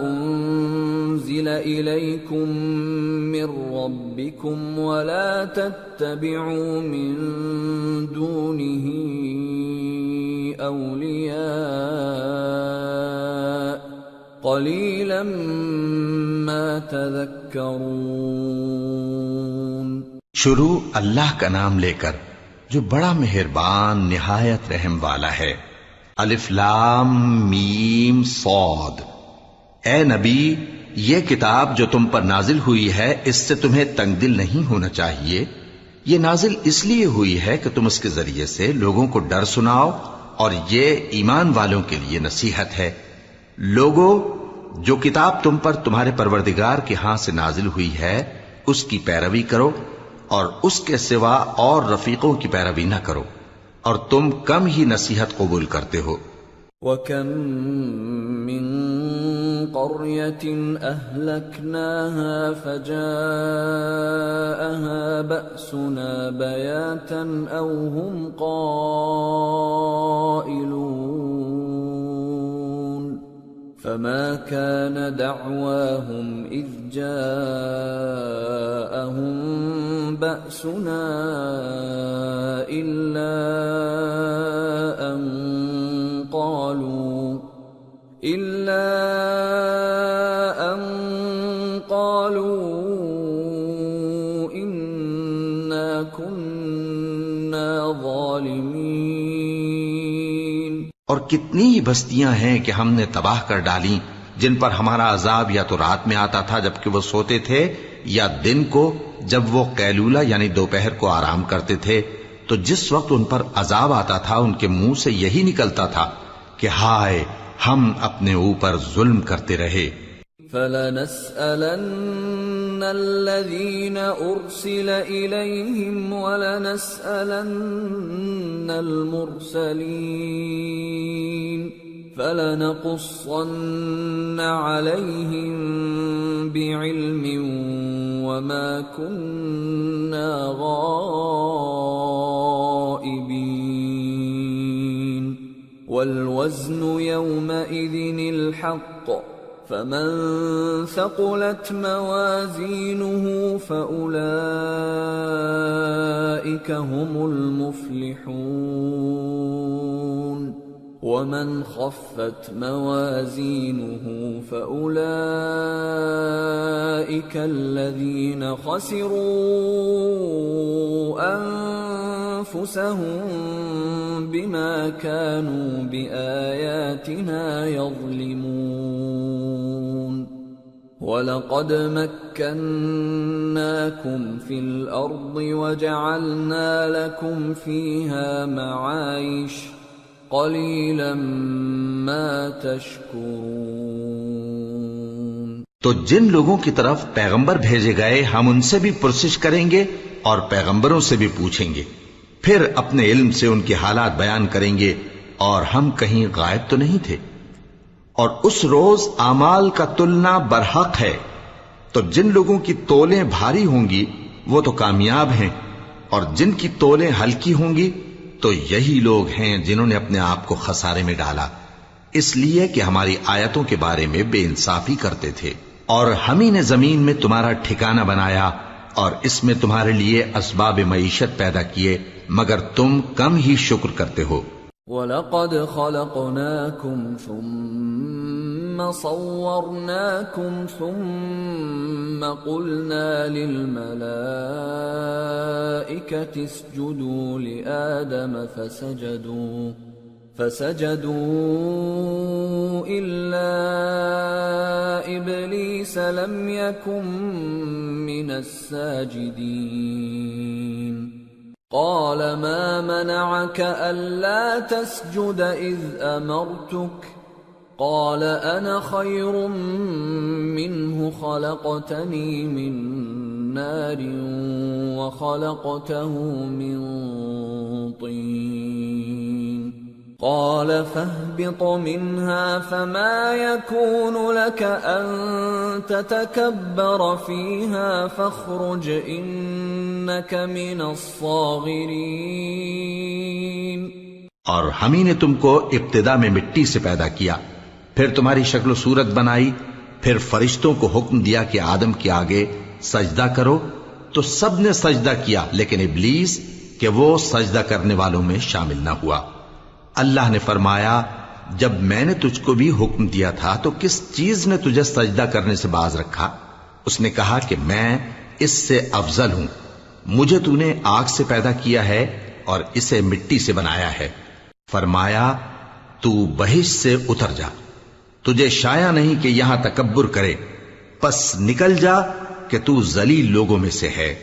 انزل الیکم من ربکم ولا تتبعوا من دونه اولیاء قلیلا ما تذکرون۔ شروع اللہ کا نام لے کر جو بڑا مہربان نہایت رحم والا ہے۔ الف لام میم صاد۔ اے نبی، یہ کتاب جو تم پر نازل ہوئی ہے اس سے تمہیں تنگ دل نہیں ہونا چاہیے، یہ نازل اس لیے ہوئی ہے کہ تم اس کے ذریعے سے لوگوں کو ڈر سناؤ، اور یہ ایمان والوں کے لیے نصیحت ہے۔ لوگوں، جو کتاب تم پر تمہارے پروردگار کے ہاں سے نازل ہوئی ہے اس کی پیروی کرو، اور اس کے سوا اور رفیقوں کی پیروی نہ کرو، اور تم کم ہی نصیحت قبول کرتے ہو۔ وَكَم مِّن قَرْيَةٍ أَهْلَكْنَاهَا فَجَاءَهَا بَأْسُنَا بَيَاتًا أَوْ هُمْ قَائِلُونَ فَمَا كَانَ دَعْوَاهُمْ إِذْ جَاءَهُم بَأْسُنَا إِلَّا أَن قالوا إنا كنا ظالمين۔ اور کتنی ہی بستیاں ہیں کہ ہم نے تباہ کر ڈالیں، جن پر ہمارا عذاب یا تو رات میں آتا تھا جبکہ وہ سوتے تھے، یا دن کو جب وہ قیلولہ یعنی دوپہر کو آرام کرتے تھے، تو جس وقت ان پر عذاب آتا تھا ان کے منہ سے یہی نکلتا تھا کہ ہائے، ہم اپنے اوپر ظلم کرتے رہے۔ فَلَنَسْأَلَنَّ الَّذِينَ أُرْسِلَ إِلَيْهِمْ وَلَنَسْأَلَنَّ الْمُرْسَلِينَ فَلَنَقُصَّنَّ عَلَيْهِمْ بِعِلْمٍ وَمَا كُنَّا غَائِبِينَ وَالْوَزْنُ يَوْمَئِذٍ الْحَقُّ فَمَن ثَقُلَتْ مَوَازِينُهُ فَأُولَئِكَ هُمُ الْمُفْلِحُونَ وَمَنْ خَفَّتْ مَوَازِينُهُ فَأُولَئِكَ الَّذِينَ خَسِرُوا أَنفُسَهُم بِمَا كَانُوا بِآيَاتِنَا يَظْلِمُونَ وَلَقَدْ مَكَّنَّاكُمْ فِي الْأَرْضِ وَجَعَلْنَا لَكُمْ فِيهَا مَعَايِشَ قَلِيلًا مَا تَشْكُرُونَ۔ تو جن لوگوں کی طرف پیغمبر بھیجے گئے ہم ان سے بھی پرسش کریں گے اور پیغمبروں سے بھی پوچھیں گے، پھر اپنے علم سے ان کے حالات بیان کریں گے، اور ہم کہیں غائب تو نہیں تھے۔ اور اس روز اعمال کا تلنا برحق ہے، تو جن لوگوں کی تولیں بھاری ہوں گی وہ تو کامیاب ہیں، اور جن کی تولیں ہلکی ہوں گی تو یہی لوگ ہیں جنہوں نے اپنے آپ کو خسارے میں ڈالا، اس لیے کہ ہماری آیتوں کے بارے میں بے انصافی کرتے تھے۔ اور ہم ہی نے زمین میں تمہارا ٹھکانہ بنایا اور اس میں تمہارے لیے اسباب معیشت پیدا کیے، مگر تم کم ہی شکر کرتے ہو۔ وَلَقَدْ خَلَقْنَاكُمْ ثُمَّ صَوَّرْنَاكُمْ ثُمَّ قُلْنَا لِلْمَلَائِكَةِ اسْجُدُوا لِآدَمَ فَسَجَدُوا إِلَّا إِبْلِيسَ لَمْ يَكُنْ مِنَ السَّاجِدِينَ قَالَ مَا مَنَعَكَ أَلَّا تَسْجُدَ إِذْ أَمَرْتُكَ قَالَ أَنَا خَيْرٌ مِّنْهُ خَلَقْتَنِي مِنْ نَارٍ وَخَلَقْتَهُ مِنْ طِينٍ قَالَ فَاهْبِطْ مِنْهَا فَمَا يَكُونُ لَكَ أَن تَتَكَبَّرَ فِيهَا فَاخْرُجْ إِنَّكَ مِنَ الصَّاغِرِينَ۔ اور ہم ہی نے تم کو ابتدا میں مٹی سے پیدا کیا، پھر تمہاری شکل و صورت بنائی، پھر فرشتوں کو حکم دیا کہ آدم کے آگے سجدہ کرو، تو سب نے سجدہ کیا لیکن ابلیس کہ وہ سجدہ کرنے والوں میں شامل نہ ہوا۔ اللہ نے فرمایا، جب میں نے تجھ کو بھی حکم دیا تھا تو کس چیز نے تجھے سجدہ کرنے سے باز رکھا؟ اس نے کہا کہ میں اس سے افضل ہوں، مجھے تو نے آگ سے پیدا کیا ہے اور اسے مٹی سے بنایا ہے۔ فرمایا، تو بہشت سے اتر جا، تجھے شایع نہیں کہ یہاں تکبر کرے، پس نکل جا کہ تو ذلیل لوگوں میں سے ہے۔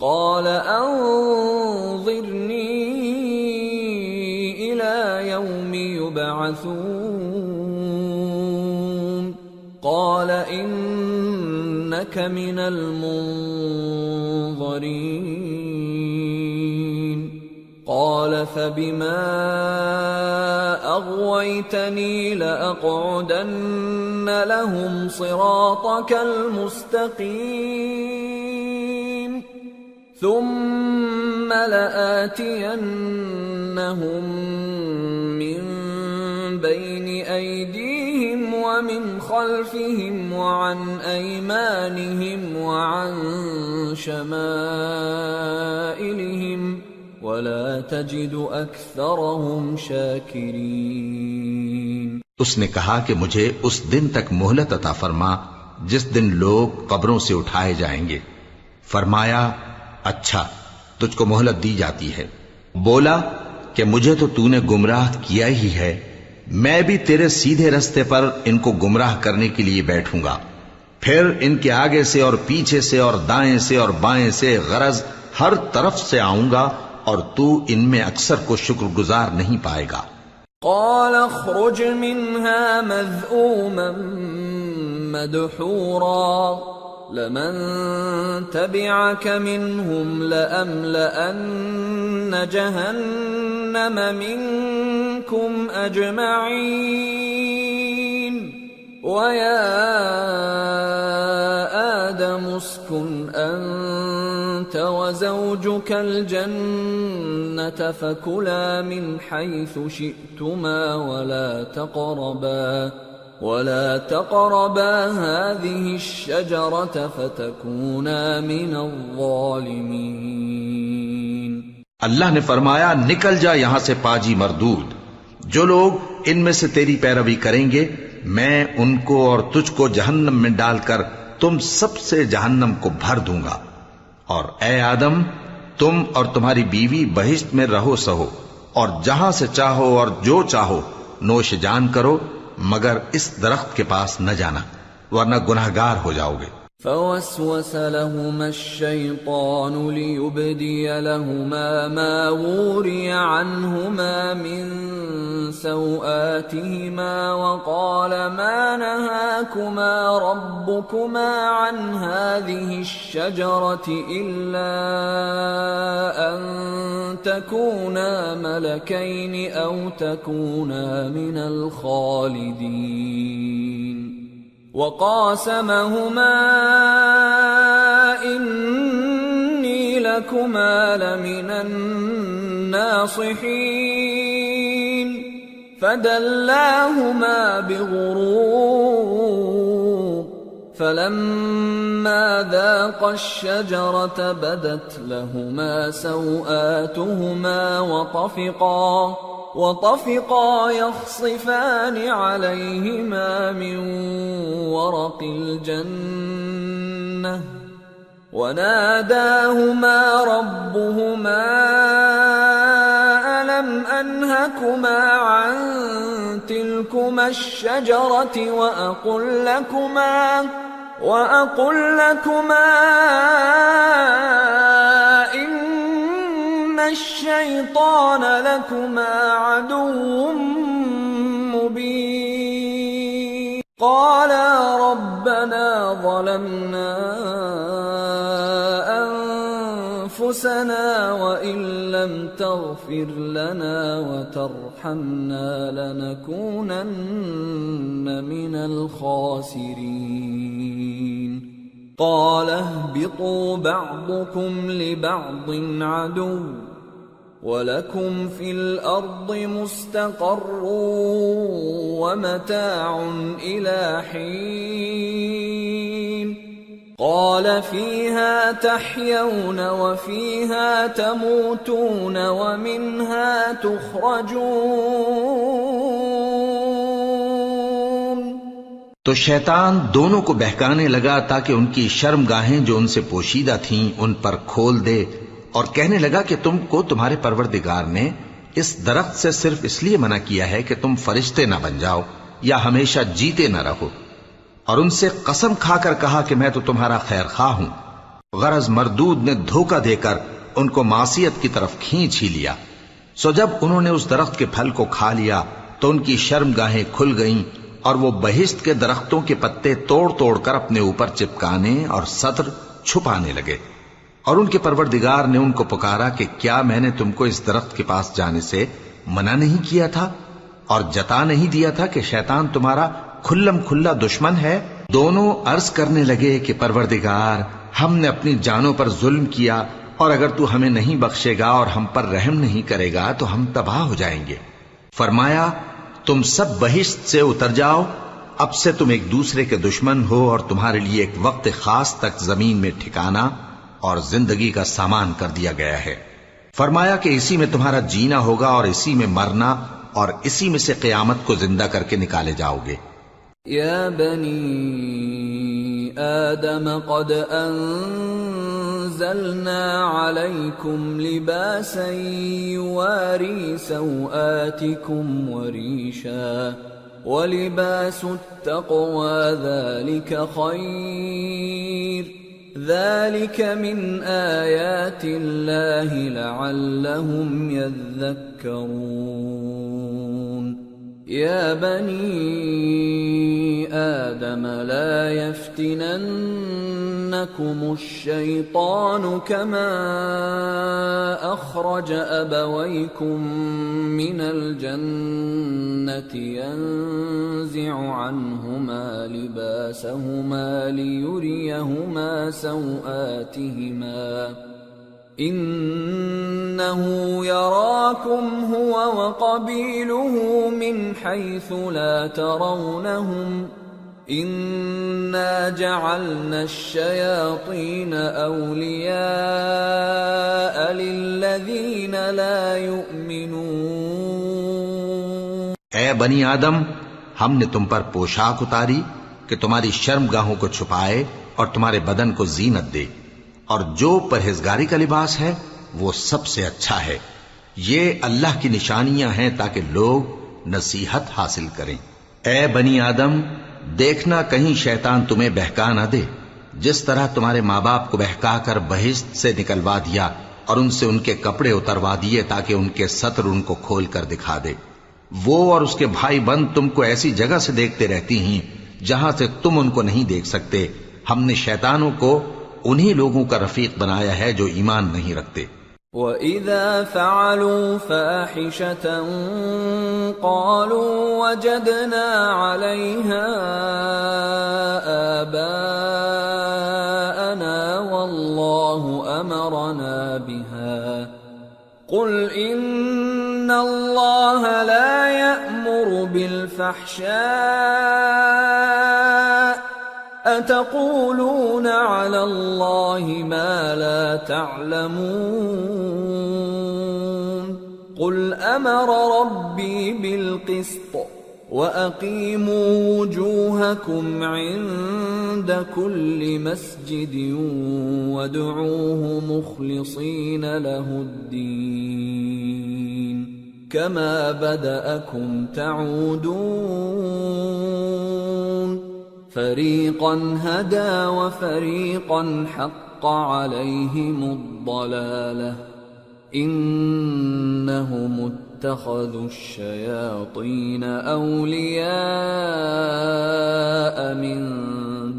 قال أنظرني إلى يوم يبعثون قال إنك من المنظرين قال فبما أغويتني لأقعدن لهم صراطك المستقيم ثم لآتينهم من بين أيديهم ومن خلفهم وعن أيمانهم وعن شمائلهم ولا تجد أكثرهم شاكرين۔ اس نے کہا کہ مجھے اس دن تک مہلت عطا فرما جس دن لوگ قبروں سے اٹھائے جائیں گے۔ فرمایا اچھا، تجھ کو مہلت دی جاتی ہے۔ بولا کہ مجھے تو تو نے گمراہ کیا ہی ہے، میں بھی تیرے سیدھے رستے پر ان کو گمراہ کرنے کے لیے بیٹھوں گا، پھر ان کے آگے سے اور پیچھے سے اور دائیں سے اور بائیں سے، غرض ہر طرف سے آؤں گا اور تو ان میں اکثر کو شکر گزار نہیں پائے گا۔ قال اخرج منها مذءوما مدحورا لمن تبعك منهم لأملأن جهنم منكم أجمعين ويا آدم اسكن أنت وزوجك الجنة فكلا من حيث شئتما ولا تقربا هذه الشجرة فتكونا من الظالمين۔ اللہ نے فرمایا نکل جا یہاں سے پاجی مردود، جو لوگ ان میں سے تیری پیروی کریں گے میں ان کو اور تجھ کو جہنم میں ڈال کر تم سب سے جہنم کو بھر دوں گا، اور اے آدم تم اور تمہاری بیوی بہشت میں رہو سہو، اور جہاں سے چاہو اور جو چاہو نوش جان کرو، مگر اس درخت کے پاس نہ جانا ورنہ گناہگار ہو جاؤ گے۔ فوسوس لهما الشيطان ليبدي لهما ما وري عنهما من سوآتهما وقال ما نهاكما ربكما عن هذه الشجرة إلا أن تكونا ملكين أو تكونا من الخالدين وقاسمهما إني لكما لمن الناصحين فدلاهما بغرور فلما ذاقا الشجرة بدت لهما سوآتهما وطفقا يخصفان عليهما من ورق الجنة وناداهما ربهما ألم أنهكما عن تلكما الشجرة وأقل لكما إن الشيطان لكما عدو مبين قالا ربنا ظلمنا أنفسنا وإن لم تغفر لنا وترحمنا لنكونن من الخاسرين قال اهبطوا بعضكم لبعض عدو وَلَكُمْ فِي الْأَرْضِ مُسْتَقَرٌّ وَمَتَاعٌ إِلَى حِينٍ قَالَ فِيهَا تَحْيَوْنَ وَفِيهَا تَمُوتُونَ وَمِنْهَا تُخْرَجُونَ۔ تو شیطان دونوں کو بہکانے لگا تاکہ ان کی شرمگاہیں جو ان سے پوشیدہ تھیں ان پر کھول دے، اور کہنے لگا کہ تم کو تمہارے پروردگار نے اس درخت سے صرف اس لیے منع کیا ہے کہ تم فرشتے نہ بن جاؤ یا ہمیشہ جیتے نہ رہو، اور ان سے قسم کھا کر کہا کہ میں تو تمہارا خیر خواہ ہوں، غرض مردود نے دھوکہ دے کر ان کو معصیت کی طرف کھینچ ہی لیا۔ سو جب انہوں نے اس درخت کے پھل کو کھا لیا تو ان کی شرمگاہیں کھل گئیں اور وہ بہشت کے درختوں کے پتے توڑ توڑ کر اپنے اوپر چپکانے اور سطر چھپانے لگے۔ اور ان کے پروردگار نے ان کو پکارا کہ کیا میں نے تم کو اس درخت کے پاس جانے سے منع نہیں کیا تھا اور جتا نہیں دیا تھا کہ شیطان تمہارا کھلم کھلا دشمن ہے؟ دونوں عرض کرنے لگے کہ پروردگار، ہم نے اپنی جانوں پر ظلم کیا، اور اگر تو ہمیں نہیں بخشے گا اور ہم پر رحم نہیں کرے گا تو ہم تباہ ہو جائیں گے۔ فرمایا تم سب بہشت سے اتر جاؤ، اب سے تم ایک دوسرے کے دشمن ہو اور تمہارے لیے ایک وقت خاص تک زمین میں ٹھکانا اور زندگی کا سامان کر دیا گیا ہے۔ فرمایا کہ اسی میں تمہارا جینا ہوگا اور اسی میں مرنا اور اسی میں سے قیامت کو زندہ کر کے نکالے جاؤ گے۔ یا بنی آدم قد انزلنا علیکم لباسا یواری سوآتکم وریشا ولباس التقوى ذلك خیر ذلك من آیات اللہ لعلهم یذکرون۔ یا بنی آدم لا يفتننكم الشیطان كما اخرج ابویکم من الجنة ينزع عنهما لباسهما ليريهما سوآتهما إنه يراكم هو وقبيله من حيث لا ترونهم إنا جعلنا الشياطين أولياء للذين لا يؤمنون۔ اے بنی آدم، ہم نے تم پر پوشاک اتاری کہ تمہاری شرمگاہوں کو چھپائے اور تمہارے بدن کو زینت دے، اور جو پرہیزگاری کا لباس ہے وہ سب سے اچھا ہے۔ یہ اللہ کی نشانیاں ہیں تاکہ لوگ نصیحت حاصل کریں۔ اے بنی آدم، دیکھنا کہیں شیطان تمہیں بہکا نہ دے، جس طرح تمہارے ماں باپ کو بہکا کر بہشت سے نکلوا دیا اور ان سے ان کے کپڑے اتروا دیے تاکہ ان کے سطر ان کو کھول کر دکھا دے۔ وہ اور اس کے بھائی بند تم کو ایسی جگہ سے دیکھتے رہتی ہیں جہاں سے تم ان کو نہیں دیکھ سکتے۔ ہم نے شیطانوں کو انہی لوگوں کا رفیق بنایا ہے جو ایمان نہیں رکھتے۔ وَإِذَا فَعَلُوا فَاحِشَةً قَالُوا وَجَدْنَا عَلَيْهَا آبَاءَنَا وَاللَّهُ أَمَرَنَا بِهَا قُلْ إِنَّ اللَّهَ لَا يَأْمُرُ بِالْفَحْشَاءِ أَتَقُولُونَ عَلَى اللَّهِ مَا لَا تَعْلَمُونَ قُلْ أَمَرَ رَبِّي بِالْقِسْطِ وَأَقِيمُوا وُجُوهَكُمْ عِندَ كُلِّ مَسْجِدٍ وَادْعُوهُ مُخْلِصِينَ لَهُ الدِّينَ كَمَا بَدَأَكُمْ تَعُودُونَ فَرِيقًا هَدَى وَفَرِيقًا حَقَّ عَلَيْهِمُ الضَّلَالَةُ إِنَّهُمُ اتَّخَذُوا الشَّيَاطِينَ أَوْلِيَاءَ مِن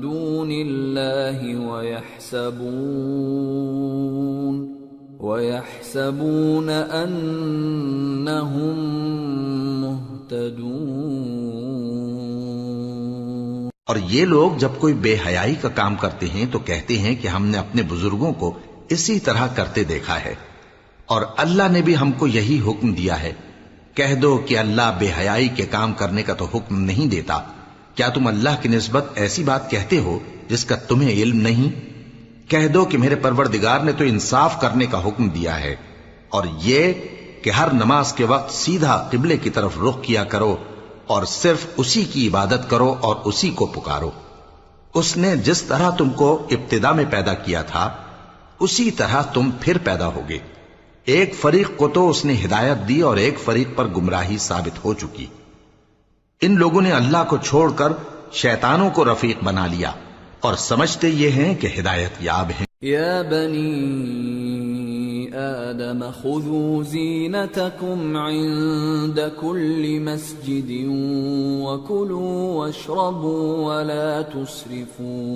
دُونِ اللَّهِ وَيَحْسَبُونَ أَنَّهُمْ مُهْتَدُونَ۔ اور یہ لوگ جب کوئی بے حیائی کا کام کرتے ہیں تو کہتے ہیں کہ ہم نے اپنے بزرگوں کو اسی طرح کرتے دیکھا ہے، اور اللہ نے بھی ہم کو یہی حکم دیا ہے۔ کہہ دو کہ اللہ بے حیائی کے کام کرنے کا تو حکم نہیں دیتا۔ کیا تم اللہ کی نسبت ایسی بات کہتے ہو جس کا تمہیں علم نہیں؟ کہہ دو کہ میرے پروردگار نے تو انصاف کرنے کا حکم دیا ہے، اور یہ کہ ہر نماز کے وقت سیدھا قبلے کی طرف رخ کیا کرو اور صرف اسی کی عبادت کرو اور اسی کو پکارو۔ اس نے جس طرح تم کو ابتدا میں پیدا کیا تھا اسی طرح تم پھر پیدا ہوگے۔ ایک فریق کو تو اس نے ہدایت دی اور ایک فریق پر گمراہی ثابت ہو چکی۔ ان لوگوں نے اللہ کو چھوڑ کر شیطانوں کو رفیق بنا لیا اور سمجھتے یہ ہیں کہ ہدایت یاب ہیں۔ يا بني آدم خذوا زينتكم عند كل مسجد وكلوا واشربوا ولا تسرفوا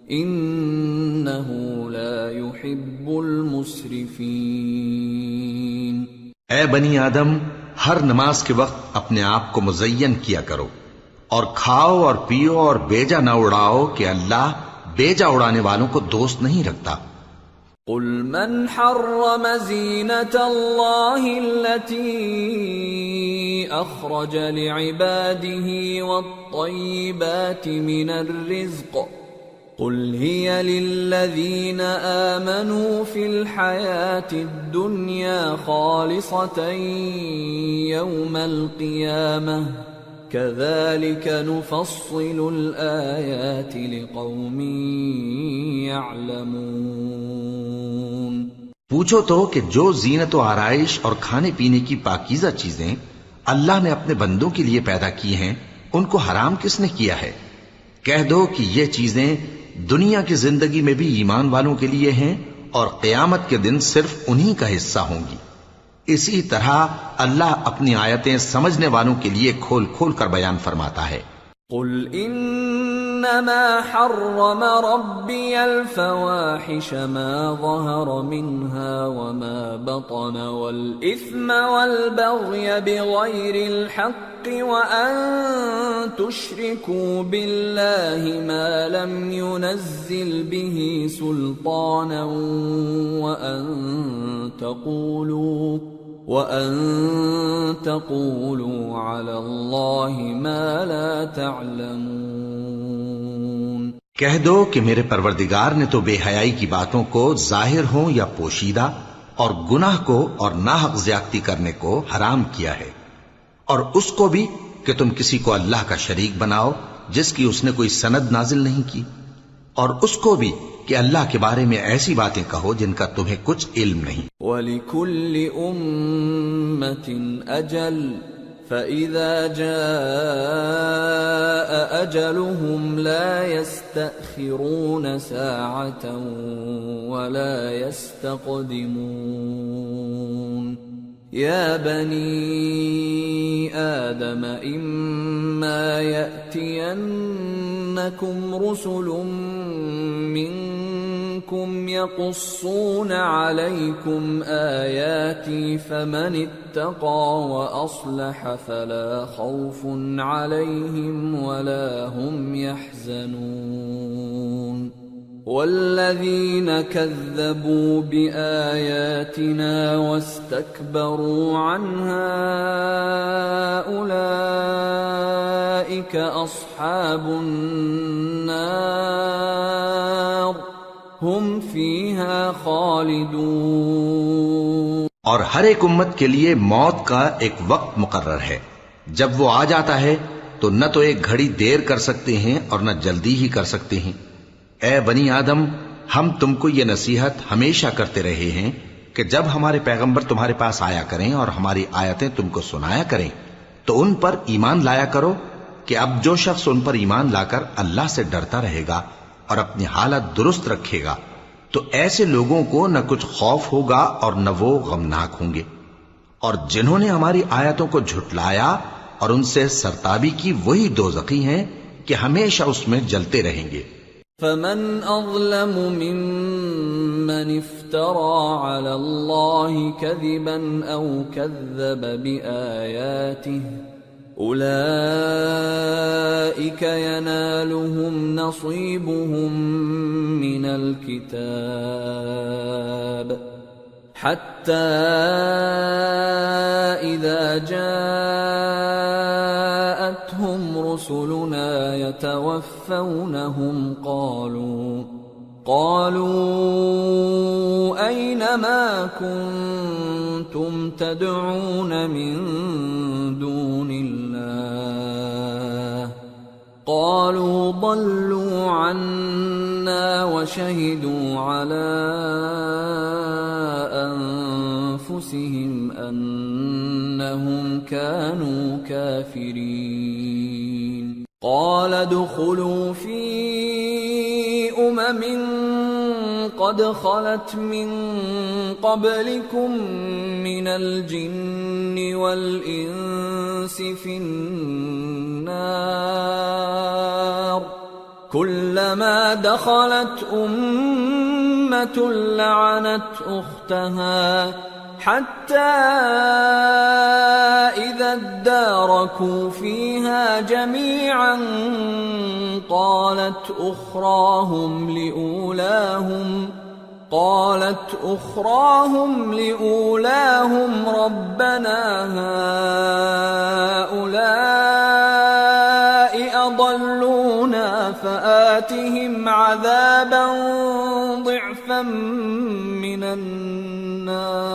إنه لا يحب المسرفين۔ اے بنی آدم، ہر نماز کے وقت اپنے آپ کو مزین کیا کرو، اور کھاؤ اور پیو اور بیجا نہ اڑاؤ کہ اللہ بیجا اڑانے والوں کو دوست نہیں رکھتا۔ قل من حرم زینة اللہ التي اخرج لعباده والطیبات من الرزق قل هي للذین آمنوا في الحياة الدنيا خالصة يوم القيامة كذلك نفصل الآيات لقوم يعلمون۔ پوچھو تو کہ جو زینت و آرائش اور کھانے پینے کی پاکیزہ چیزیں اللہ نے اپنے بندوں کے لیے پیدا کی ہیں، ان کو حرام کس نے کیا ہے؟ کہہ دو کہ یہ چیزیں دنیا کی زندگی میں بھی ایمان والوں کے لیے ہیں اور قیامت کے دن صرف انہی کا حصہ ہوں گی۔ اسی طرح اللہ اپنی آیتیں سمجھنے والوں کے لیے کھول کھول کر بیان فرماتا ہے۔ قل انما حرم ربی الفواحش ما ظهر منها وما بطن والاثم والبغي بغير الحق وان تشركوا بالله ما لم ينزل به سلطانا وَأَن تَقُولُوا عَلَى اللَّهِ مَا لَا تَعْلَمُونَ۔ کہہ دو کہ میرے پروردگار نے تو بے حیائی کی باتوں کو ظاہر ہوں یا پوشیدہ اور گناہ کو اور ناحق زیادتی کرنے کو حرام کیا ہے، اور اس کو بھی کہ تم کسی کو اللہ کا شریک بناؤ جس کی اس نے کوئی سند نازل نہیں کی، اور اس کو بھی کہ اللہ کے بارے میں ایسی باتیں کہو جن کا تمہیں کچھ علم نہیں۔ وَلِكُلِّ أُمَّةٍ أَجَلٌ فَإِذَا جَاءَ أَجَلُهُمْ لَا يَسْتَأْخِرُونَ سَاعَةً وَلَا يَسْتَقْدِمُونَ۔ يَا بَنِي آدَمَ إِمَّا يَأْتِيَنَّكُمْ رُسُلٌ مِّنكُمْ يَقُصُّونَ عَلَيْكُمْ آيَاتِي فَمَنِ اتَّقَىٰ وَأَصْلَحَ فَلَا خَوْفٌ عَلَيْهِمْ وَلَا هُمْ يَحْزَنُونَ۔ وَالَّذِينَ كَذَّبُوا بِآيَاتِنَا وَاسْتَكْبَرُوا عَنْهَا أُولَئِكَ أَصْحَابُ النَّارِ هُمْ فِيهَا خَالِدُونَ۔ اور ہر ایک امت کے لیے موت کا ایک وقت مقرر ہے، جب وہ آ جاتا ہے تو نہ تو ایک گھڑی دیر کر سکتے ہیں اور نہ جلدی ہی کر سکتے ہیں۔ اے بنی آدم، ہم تم کو یہ نصیحت ہمیشہ کرتے رہے ہیں کہ جب ہمارے پیغمبر تمہارے پاس آیا کریں اور ہماری آیتیں تم کو سنایا کریں تو ان پر ایمان لایا کرو کہ اب جو شخص ان پر ایمان لا کر اللہ سے ڈرتا رہے گا اور اپنی حالت درست رکھے گا تو ایسے لوگوں کو نہ کچھ خوف ہوگا اور نہ وہ غمناک ہوں گے، اور جنہوں نے ہماری آیتوں کو جھٹلایا اور ان سے سرتابی کی وہی دوزخی ہیں کہ ہمیشہ اس میں جلتے رہیں گے۔ فَمَنْ أَظْلَمُ مِمَّنِ افْتَرَىٰ عَلَى اللَّهِ كَذِبًا أَوْ كَذَّبَ بِآيَاتِهِ أُولَئِكَ يَنَالُهُمْ نَصِيبُهُمْ مِنَ الْكِتَابِ حَتَّى إِذَا جَاءَتْهُمْ رُسُلُنَا يَتَوَفَّوْنَهُمْ قالوا أين ما كنتم تدعون من دون الله قالوا ضلوا عنا وشهدوا على أنفسهم أنهم كانوا كافرين قال ادخلوا في قد خلت من قبلكم من الجن والإنس في النار كلما دخلت أمة لعنت أختها حتى إذا اداركوا فيها جميعا قالت أخراهم لأولاهم ربنا هؤلاء أضلونا فآتهم عذابا ضعفا من النار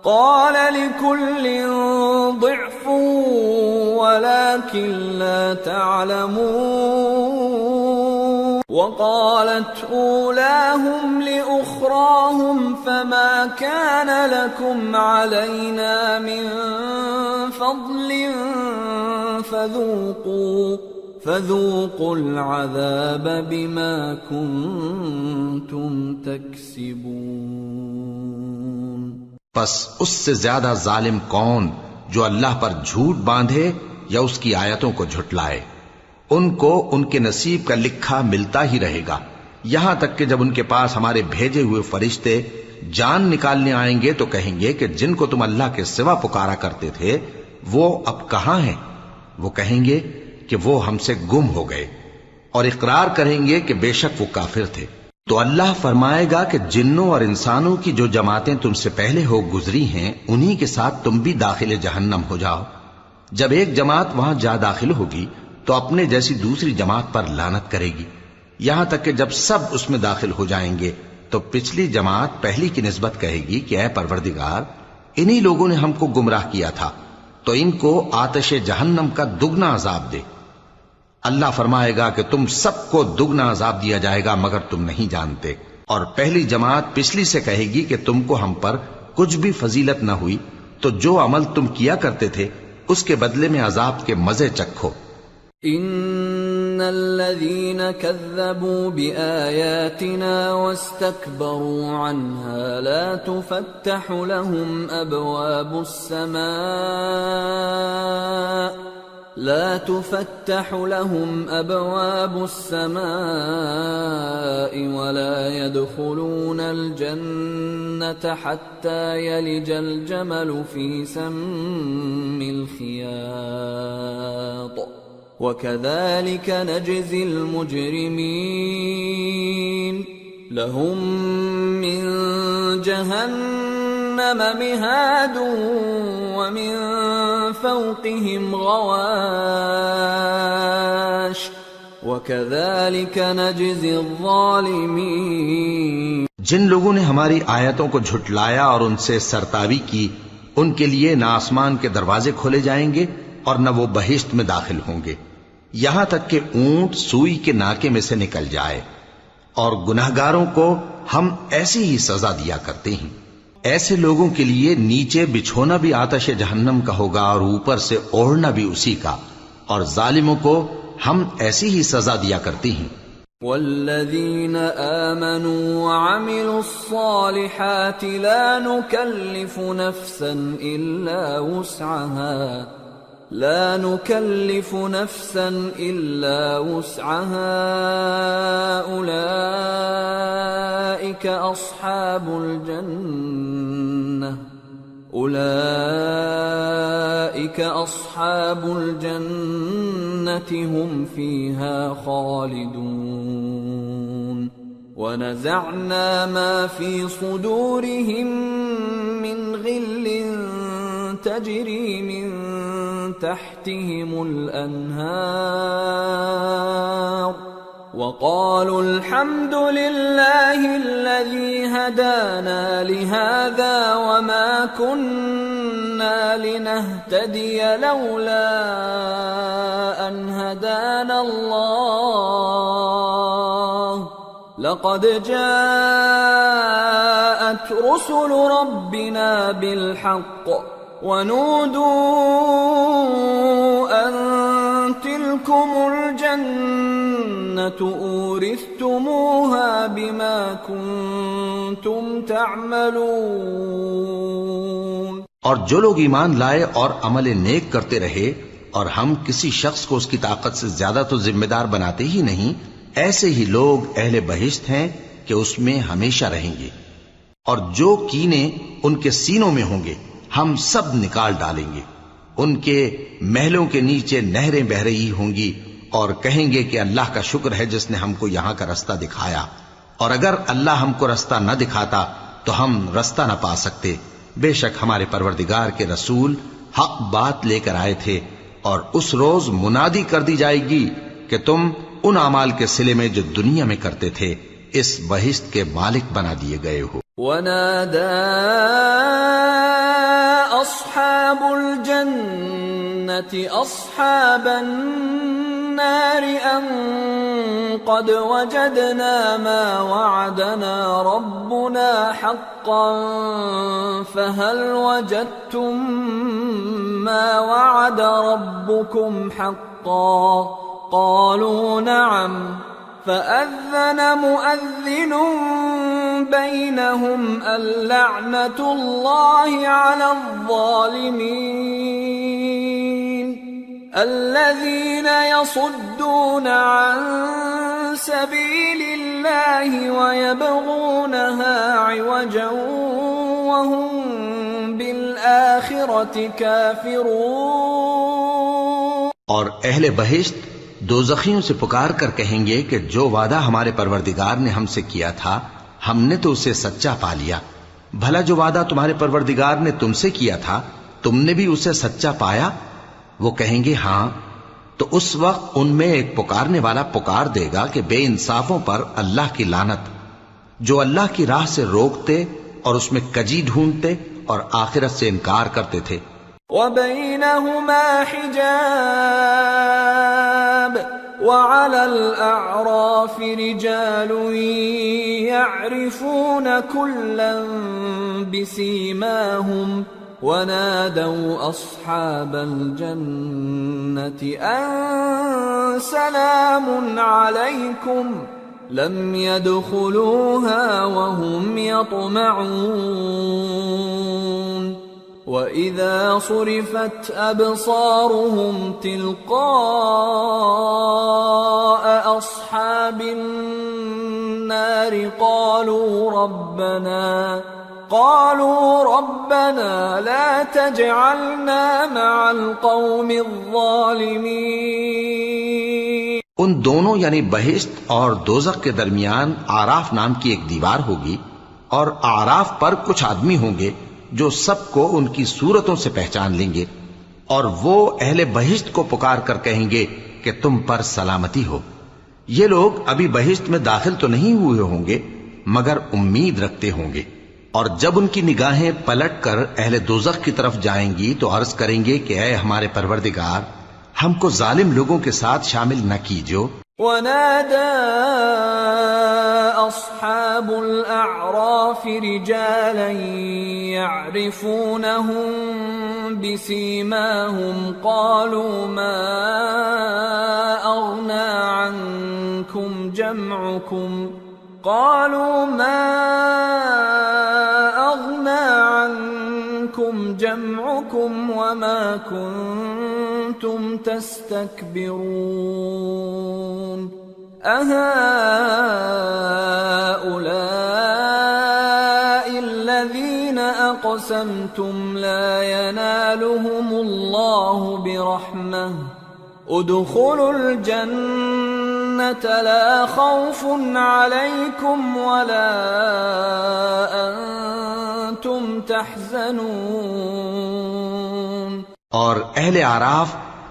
قال لكل ضعف ولكن لا تعلمون وقالت أولاهم لأخراهم فما كان لكم علينا من فضل فذوقوا العذاب بما كنتم تكسبون پس اس سے زیادہ ظالم کون جو اللہ پر جھوٹ باندھے یا اس کی آیتوں کو جھٹلائے؟ ان کو ان کے نصیب کا لکھا ملتا ہی رہے گا، یہاں تک کہ جب ان کے پاس ہمارے بھیجے ہوئے فرشتے جان نکالنے آئیں گے تو کہیں گے کہ جن کو تم اللہ کے سوا پکارا کرتے تھے وہ اب کہاں ہیں؟ وہ کہیں گے کہ وہ ہم سے گم ہو گئے، اور اقرار کریں گے کہ بے شک وہ کافر تھے۔ تو اللہ فرمائے گا کہ جنوں اور انسانوں کی جو جماعتیں تم سے پہلے ہو گزری ہیں انہی کے ساتھ تم بھی داخل جہنم ہو جاؤ۔ جب ایک جماعت وہاں جا داخل ہوگی تو اپنے جیسی دوسری جماعت پر لعنت کرے گی، یہاں تک کہ جب سب اس میں داخل ہو جائیں گے تو پچھلی جماعت پہلی کی نسبت کہے گی کہ اے پروردگار، انہی لوگوں نے ہم کو گمراہ کیا تھا، تو ان کو آتش جہنم کا دگنا عذاب دے۔ اللہ فرمائے گا کہ تم سب کو دگنا عذاب دیا جائے گا مگر تم نہیں جانتے، اور پہلی جماعت پچھلی سے کہے گی کہ تم کو ہم پر کچھ بھی فضیلت نہ ہوئی، تو جو عمل تم کیا کرتے تھے اس کے بدلے میں عذاب کے مزے چکھو۔ ان الذين كذبوا بآياتنا واستكبروا عنها لا تفتح لهم أبواب السماء ولا يدخلون الجنة حتى يلج الجمل في سم الخياط وكذلك نجزي المجرمين لهم من جهنم مهاد ومن فوقهم غواش وكذلك نجزي الظالمين۔ جن لوگوں نے ہماری آیتوں کو جھٹلایا اور ان سے سرتاوی کی، ان کے لیے نہ آسمان کے دروازے کھولے جائیں گے اور نہ وہ بہشت میں داخل ہوں گے، یہاں تک کہ اونٹ سوئی کے ناکے میں سے نکل جائے، اور گناہگاروں کو ہم ایسی ہی سزا دیا کرتے ہیں۔ ایسے لوگوں کے لیے نیچے بچھونا بھی آتش جہنم کا ہوگا اور اوپر سے اوڑھنا بھی اسی کا، اور ظالموں کو ہم ایسی ہی سزا دیا کرتے ہیں۔ والذین آمنوا وعملوا الصالحات لا نکلف نفسا إلا وسعها أولئك أصحاب الجنة هم فيها خالدون ونزعنا ما في صدورهم من غل تجري من تحتهم الأنهار وقالوا الحمد لله الذي هدانا لهذا وما كنا لنهتدي لولا أن هدانا الله لقد جاءت رسل ربنا بالحق ونودوا أن تلكم الجنة أورثتموها بما كنتم تعملون. اور جو لوگ ایمان لائے اور عمل نیک کرتے رہے اور ہم کسی شخص کو اس کی طاقت سے زیادہ تو ذمہ دار بناتے ہی نہیں، ایسے ہی لوگ اہل بہشت ہیں کہ اس میں ہمیشہ رہیں گے. اور جو کینے ان کے سینوں میں ہوں گے ہم سب نکال ڈالیں گے. ان کے محلوں کے نیچے نہریں بہہ رہی ہوں گی اور کہیں گے کہ اللہ کا شکر ہے جس نے ہم کو یہاں کا رستہ دکھایا، اور اگر اللہ ہم کو رستہ نہ دکھاتا تو ہم رستہ نہ پا سکتے. بے شک ہمارے پروردگار کے رسول حق بات لے کر آئے تھے، اور اس روز منادی کر دی جائے گی کہ تم ان اعمال کے صلے میں جو دنیا میں کرتے تھے اس بہشت کے مالک بنا دیے گئے ہو. ونادى أصحاب الجنة أصحاب النار أن قد وجدنا ما وعدنا ربنا حقا فهل وجدتم ما وعد ربكم حقا قالوا نعم فأذن مؤذن بينهم اللعنة الله على الظالمين الذين يصدون عن سبيل الله ويبغونها عوجا وهم بالآخرة كافرون. اور اہل بہشت دوزخیوں سے پکار کر کہیں گے کہ جو وعدہ ہمارے پروردگار نے ہم سے کیا تھا ہم نے تو اسے سچا پا لیا. بھلا جو وعدہ تمہارے پروردگار نے تم سے کیا تھا تم نے بھی اسے سچا پایا؟ وہ کہیں گے ہاں. تو اس وقت ان میں ایک پکارنے والا پکار دے گا کہ بے انصافوں پر اللہ کی لعنت، جو اللہ کی راہ سے روکتے اور اس میں کجی ڈھونڈتے اور آخرت سے انکار کرتے تھے. وبينهما حجاب وعلى الأعراف رجال يعرفون كلا بسيماهم ونادوا أصحاب الجنة أن سلام عليكم لم يدخلوها وهم يطمعون وَإِذَا صُرِفَتْ أَبْصَارُهُمْ تِلْقَاءَ أَصْحَابِ النَّارِ قَالُوا رَبَّنَا لَا تَجْعَلْنَا مَعَ الْقَوْمِ الظَّالِمِينَ. ان دونوں یعنی بہشت اور دوزخ کے درمیان آراف نام کی ایک دیوار ہوگی، اور آراف پر کچھ آدمی ہوں گے جو سب کو ان کی صورتوں سے پہچان لیں گے، اور وہ اہل بہشت کو پکار کر کہیں گے کہ تم پر سلامتی ہو. یہ لوگ ابھی بہشت میں داخل تو نہیں ہوئے ہوں گے مگر امید رکھتے ہوں گے، اور جب ان کی نگاہیں پلٹ کر اہل دوزخ کی طرف جائیں گی تو عرض کریں گے کہ اے ہمارے پروردگار ہم کو ظالم لوگوں کے ساتھ شامل نہ کیجو. ونادى أصحاب الأعراف رجالا يعرفونهم بسيماهم قالوا ما أغنى عنكم جمعكم وما كنتم تستكبرون أهؤلاء الذين أقسمتم لا ينالهم الله برحمة ادخلوا الجنة لا خوف عليكم ولا أنتم تحزنون. اور اہل اعراف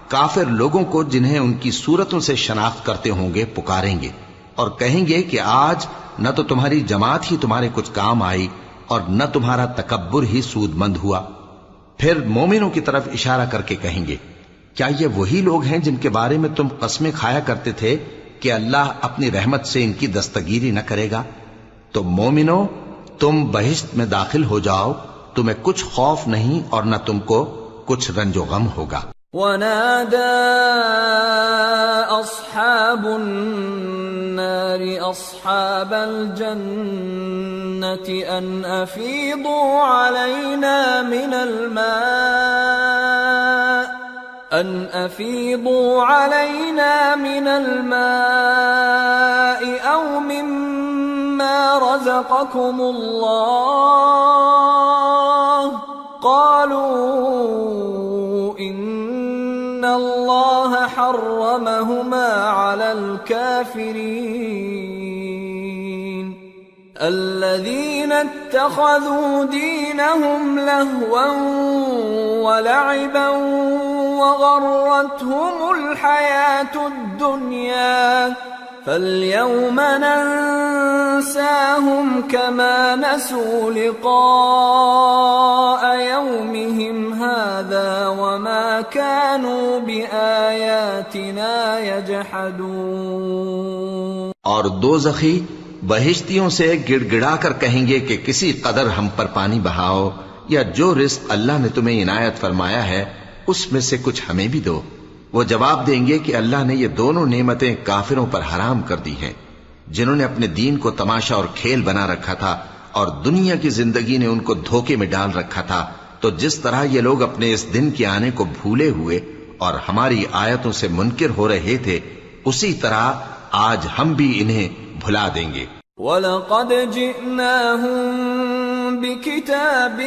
کافر لوگوں کو جنہیں ان کی صورتوں سے شناخت کرتے ہوں گے پکاریں گے اور کہیں گے کہ آج نہ تو تمہاری جماعت ہی تمہارے کچھ کام آئی اور نہ تمہارا تکبر ہی سود مند ہوا. پھر مومنوں کی طرف اشارہ کر کے کہیں گے کیا یہ وہی لوگ ہیں جن کے بارے میں تم قسمیں کھایا کرتے تھے کہ اللہ اپنی رحمت سے ان کی دستگیری نہ کرے گا؟ تو مومنوں تم بہشت میں داخل ہو جاؤ، تمہیں کچھ خوف نہیں اور نہ تم کو کچھ رنج و غم ہوگا. ونادى أصحاب النار أصحاب الجنة أن أفيضوا علينا من الماء أو مما رزقكم الله قالوا إن الله حرمهما على الكافرين الذين اتخذوا دينهم لهوا ولعبا وغرتهم الحياة الدنيا فاليوم ننساهم كما نسوا لقاء يومهم هذا وما كانوا بآياتنا يجحدون. اور دوزخی بہشتیوں سے گڑ گڑا کر کہیں گے کہ کسی قدر ہم پر پانی بہاؤ یا جو رزق اللہ نے تمہیں عنایت فرمایا ہے اس میں سے کچھ ہمیں بھی دو. وہ جواب دیں گے کہ اللہ نے یہ دونوں نعمتیں کافروں پر حرام کر دی ہیں جنہوں نے اپنے دین کو تماشا اور کھیل بنا رکھا تھا اور دنیا کی زندگی نے ان کو دھوکے میں ڈال رکھا تھا. تو جس طرح یہ لوگ اپنے اس دن کے آنے کو بھولے ہوئے اور ہماری آیتوں سے منکر ہو رہے تھے اسی طرح آج ہم بھی انہیں بھلا دیں گے. وَلَقَدْ جِئْنَاهُمْ بِكِتَابٍ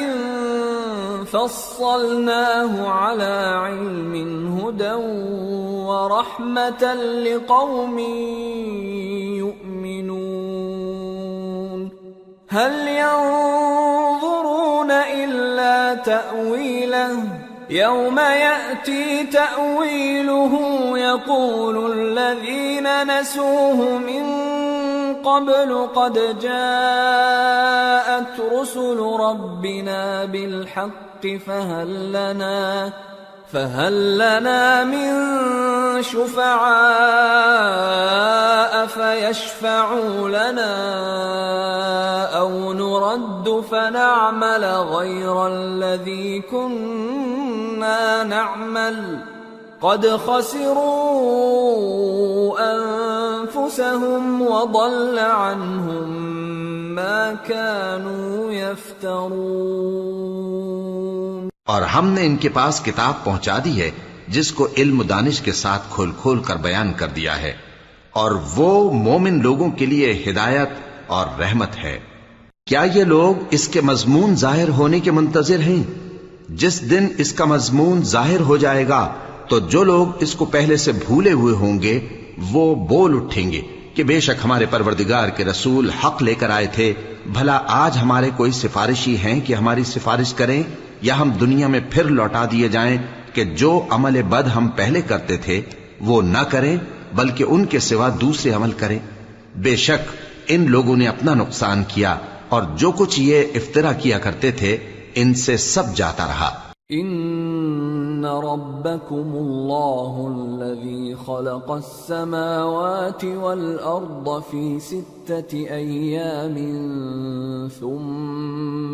فَصَّلْنَاهُ عَلَى عِلْمٍ هُدًى وَرَحْمَةً لِقَوْمٍ يُؤْمِنُونَ هَلْ يَنظُرُونَ إِلَّا تَأْوِيلَهُ يَوْمَ يَأْتِي تَأْوِيلُهُ يَقُولُ الَّذِينَ نَسُوهُ مِن قبل قد جاءت رسل ربنا بالحق فهل لنا من شفعاء فيشفعوا لنا أو نرد فنعمل غير الذي كنا نعمل قد خسروا أنفسهم وضل عنهم ما كانوا يفترون. اور ہم نے ان کے پاس کتاب پہنچا دی ہے جس کو علم و دانش کے ساتھ کھول کھول کر بیان کر دیا ہے اور وہ مومن لوگوں کے لیے ہدایت اور رحمت ہے. کیا یہ لوگ اس کے مضمون ظاہر ہونے کے منتظر ہیں؟ جس دن اس کا مضمون ظاہر ہو جائے گا تو جو لوگ اس کو پہلے سے بھولے ہوئے ہوں گے وہ بول اٹھیں گے کہ بے شک ہمارے پروردگار کے رسول حق لے کر آئے تھے. بھلا آج ہمارے کوئی سفارشی ہیں کہ ہماری سفارش کریں یا ہم دنیا میں پھر لوٹا دیے جائیں کہ جو عمل بد ہم پہلے کرتے تھے وہ نہ کریں بلکہ ان کے سوا دوسرے عمل کریں. بے شک ان لوگوں نے اپنا نقصان کیا اور جو کچھ یہ افترا کیا کرتے تھے ان سے سب جاتا رہا. ان ربکم اللہ الذی خلق السماوات والارض فی 6 ایام ثم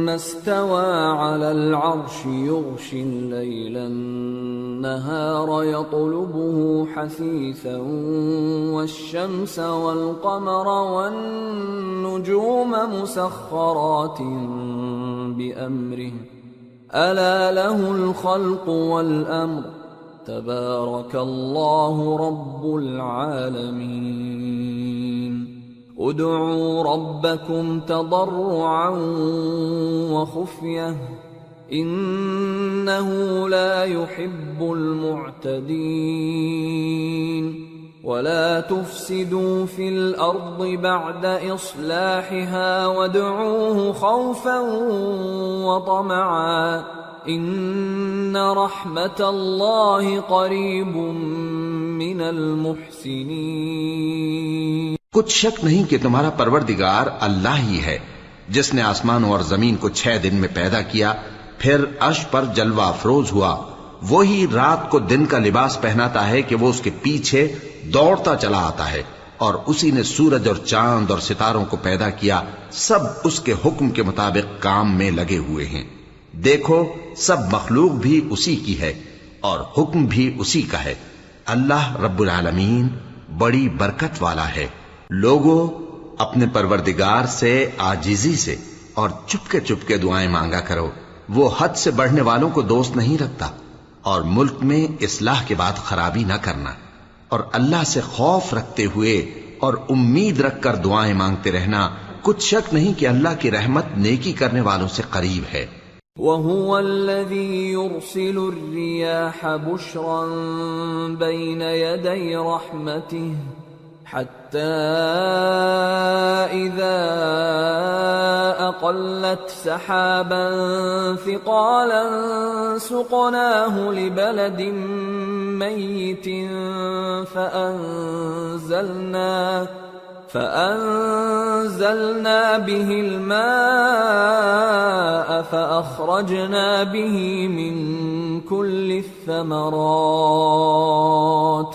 استوى على العرش يغشي الليل النهار يطلبه حثيثا والشمس والقمر والنجوم مسخرات بأمره ألا له الخلق والأمر تبارك الله رب العالمين. ادعوا ربكم تضرعا وخفية إنه لا يحب المعتدين. ولا تفسدوا في الأرض بعد إصلاحها وادعوه خوفا وطمعا إن رحمة الله قريب من المحسنين. کچھ شک نہیں کہ تمہارا پروردگار اللہ ہی ہے جس نے آسمانوں اور زمین کو 6 دن میں پیدا کیا پھر عرش پر جلوہ افروز ہوا. وہی رات کو دن کا لباس پہناتا ہے کہ وہ اس کے پیچھے دوڑتا چلا آتا ہے اور اسی نے سورج اور چاند اور ستاروں کو پیدا کیا، سب اس کے حکم کے مطابق کام میں لگے ہوئے ہیں۔ دیکھو سب مخلوق بھی اسی کی ہے اور حکم بھی اسی کا ہے۔ اللہ رب العالمین بڑی برکت والا ہے۔ لوگوں اپنے پروردگار سے عاجزی سے اور چپکے چپکے دعائیں مانگا کرو، وہ حد سے بڑھنے والوں کو دوست نہیں رکھتا، اور ملک میں اصلاح کے بعد خرابی نہ کرنا، اور اللہ سے خوف رکھتے ہوئے اور امید رکھ کر دعائیں مانگتے رہنا، کچھ شک نہیں کہ اللہ کی رحمت نیکی کرنے والوں سے قریب ہے۔ وَهُوَ الَّذِي يُرْسِلُ الرِّيَاحَ بُشْرًا بَيْنَ يَدَيْ رَحْمَتِهِ حَتَّى إِذَا أَقَلَّتْ سَحَابًا ثِقَالًا سُقْنَاهُ لِبَلَدٍ مَّيِّتٍ فأنزلنا به الماء فأخرجنا به من كل الثمرات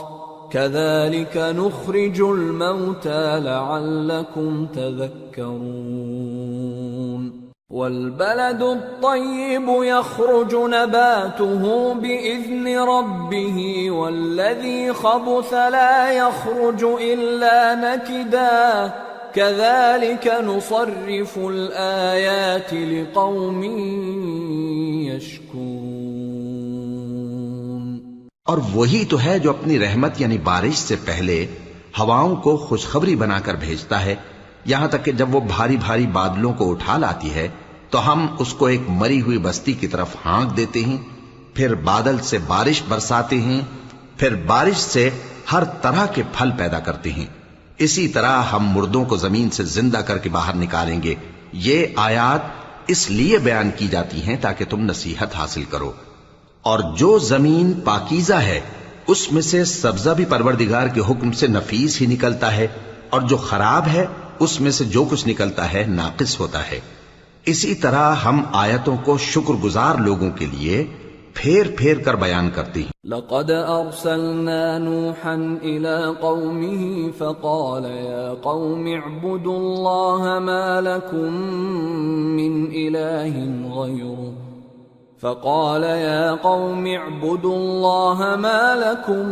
كذلك نخرج الموتى لعلكم تذكرون والبلد الطيب يخرج نباته بإذن ربه والذي خبث لا يخرج إلا نكدا كذلك نصرف الآيات لقوم يشكرون۔ اور وہی تو ہے جو اپنی رحمت یعنی بارش سے پہلے ہواؤں کو خوشخبری بنا کر بھیجتا ہے، یہاں تک کہ جب وہ بھاری بھاری بادلوں کو اٹھا لاتی ہے تو ہم اس کو ایک مری ہوئی بستی کی طرف ہانک دیتے ہیں، پھر بادل سے بارش برساتے ہیں، پھر بارش سے ہر طرح کے پھل پیدا کرتے ہیں۔ اسی طرح ہم مردوں کو زمین سے زندہ کر کے باہر نکالیں گے۔ یہ آیات اس لیے بیان کی جاتی ہیں تاکہ تم نصیحت حاصل کرو۔ اور جو زمین پاکیزہ ہے اس میں سے سبزہ بھی پروردگار کے حکم سے نفیس ہی نکلتا ہے، اور جو خراب ہے اس میں سے جو کچھ نکلتا ہے ناقص ہوتا ہے۔ اسی طرح ہم آیتوں کو شکر گزار لوگوں کے لیے پھیر پھیر کر بیان کرتے ہیں۔ لقد ارسلنا نوحا الى قومه فقال يا قوم اعبدوا الله ما لكم من اله غيره فقال يا قوم اعبدوا الله ما لكم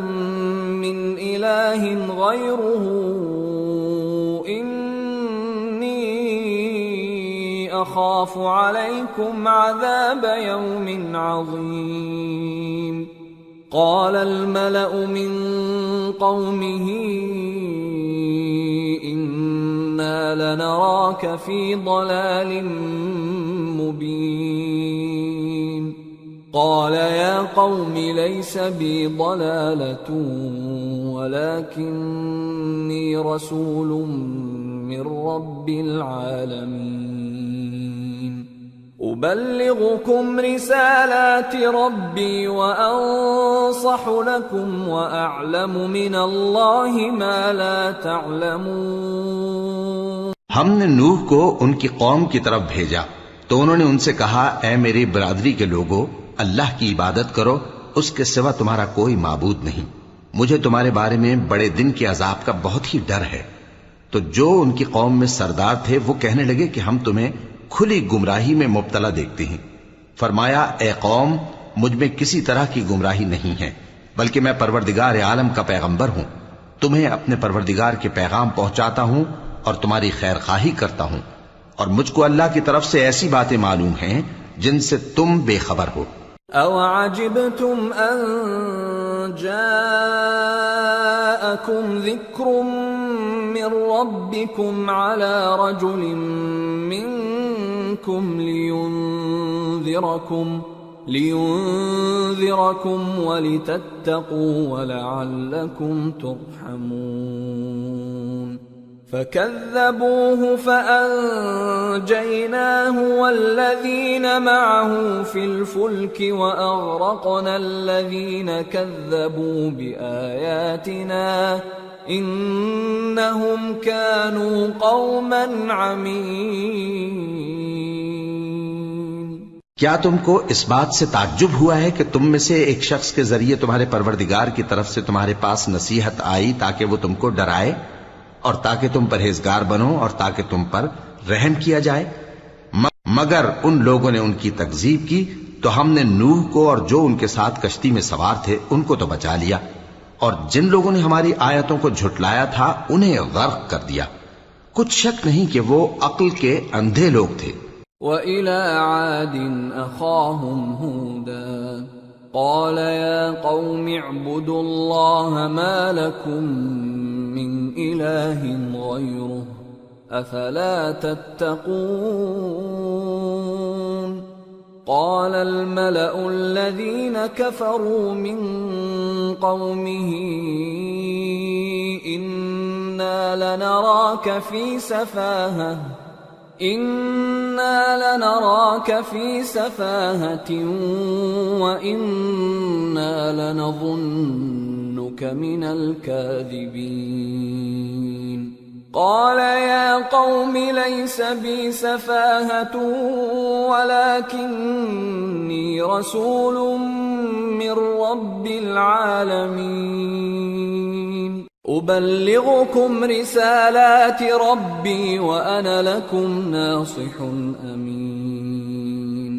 من اله غيره أخاف عليكم عذاب يوم عظيم قال الملأ من قومه إنا لنراك في ضلال مبين قال يا قوم ليس بي ضلالة ولكني رسول من رب العالمين أبلغكم رسالات ربي وأنصح لكم وأعلم من الله ما لا تعلمون۔ ہم نے نوح کو ان کی قوم کی طرف بھیجا تو انہوں نے ان سے کہا، اے میری برادری کے لوگو، اللہ کی عبادت کرو، اس کے سوا تمہارا کوئی معبود نہیں، مجھے تمہارے بارے میں بڑے دن کے عذاب کا بہت ہی ڈر ہے۔ تو جو ان کی قوم میں سردار تھے وہ کہنے لگے کہ ہم تمہیں کھلی گمراہی میں مبتلا دیکھتے ہیں۔ فرمایا، اے قوم، مجھ میں کسی طرح کی گمراہی نہیں ہے، بلکہ میں پروردگار عالم کا پیغمبر ہوں، تمہیں اپنے پروردگار کے پیغام پہنچاتا ہوں اور تمہاری خیر خواہی کرتا ہوں، اور مجھ کو اللہ کی طرف سے ایسی باتیں معلوم ہیں جن سے تم بے خبر ہو۔ أَوَعَجِبْتُمْ أَن جَاءَكُمْ ذِكْرٌ مِّن رَّبِّكُمْ عَلَى رَجُلٍ مِّنكُمْ لِيُنذِرَكُمْ وَلِتَتَّقُوا وَلَعَلَّكُمْ تُرْحَمُونَ فكذبوه فأنجيناه والذين معه في الفلك وأغرقنا الذين كذبوا بآياتنا إنهم كانوا قوما عمين۔ کیا تم کو اس بات سے تعجب ہوا ہے کہ تم میں سے ایک شخص کے ذریعے تمہارے پروردگار کی طرف سے تمہارے پاس نصیحت آئی تاکہ وہ تم کو ڈرائے؟ اور تاکہ تم پرہیزگار بنو اور تاکہ تم پر رحم کیا جائے. مگر ان لوگوں نے ان کی تکذیب کی تو ہم نے نوح کو اور جو ان کے ساتھ کشتی میں سوار تھے ان کو تو بچا لیا، اور جن لوگوں نے ہماری آیتوں کو جھٹلایا تھا انہیں غرق کر دیا. کچھ شک نہیں کہ وہ عقل کے اندھے لوگ تھے. وَإِلَى عَادٍ أَخَاهُمْ هُودًا قَالَ يَا قَوْمِ اعْبُدُوا اللَّهَ مَا لَكُمْ مِنْ إِلَٰهٍ غَيْرُهُ أَفَلَا تَتَّقُونَ. قال الملأ الذين كفروا من قومه إنا لنراك في سفاهة وإنا لنظنك من الكاذبين. قال يا قوم ليس بي سفاهة ولكني رسول من رب العالمين أبلغكم رسالات ربي وأنا لكم ناصح أمين.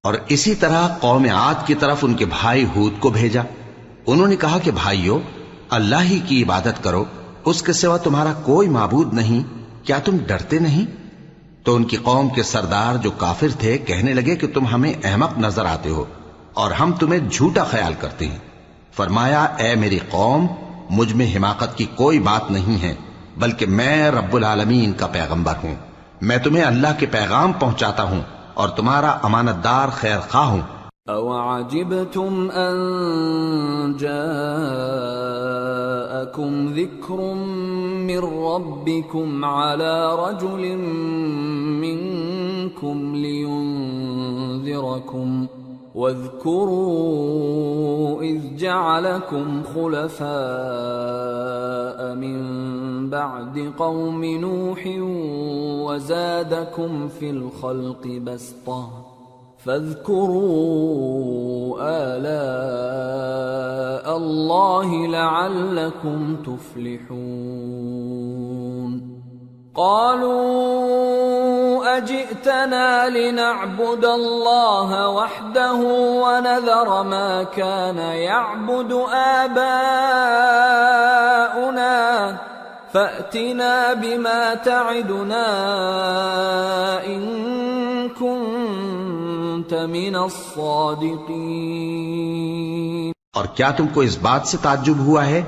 اور اسی طرح قوم عاد کی طرف ان کے بھائی ہود کو بھیجا. انہوں نے کہا کہ بھائیو، اللہ ہی کی عبادت کرو، اس کے سوا تمہارا کوئی معبود نہیں، کیا تم ڈرتے نہیں؟ تو ان کی قوم کے سردار جو کافر تھے کہنے لگے کہ تم ہمیں احمق نظر آتے ہو اور ہم تمہیں جھوٹا خیال کرتے ہیں. فرمایا اے میری قوم، مجھ میں حماقت کی کوئی بات نہیں ہے، بلکہ میں رب العالمین کا پیغمبر ہوں. میں تمہیں اللہ کے پیغام پہنچاتا ہوں اور تمہارا امانت دار خیر خواہ ہوں. أَوَعَجِبْتُمْ أَن جَاءَكُمْ ذِكْرٌ مِّن رَّبِّكُمْ عَلَى رَجُلٍ مِّنكُمْ لِيُنذِرَكُمْ واذكروا إذ جعلكم خلفاء من بعد قوم نوح وزادكم في الخلق بسطة فاذكروا آلاء الله لعلكم تفلحون. قالوا أجئتنا لنعبد الله وحده ونذر ما كان يعبد آباؤنا فأتنا بما تعدنا إن كنت من الصادقين. اور کیا تم کو اس بات سے تعجب ہوا ہے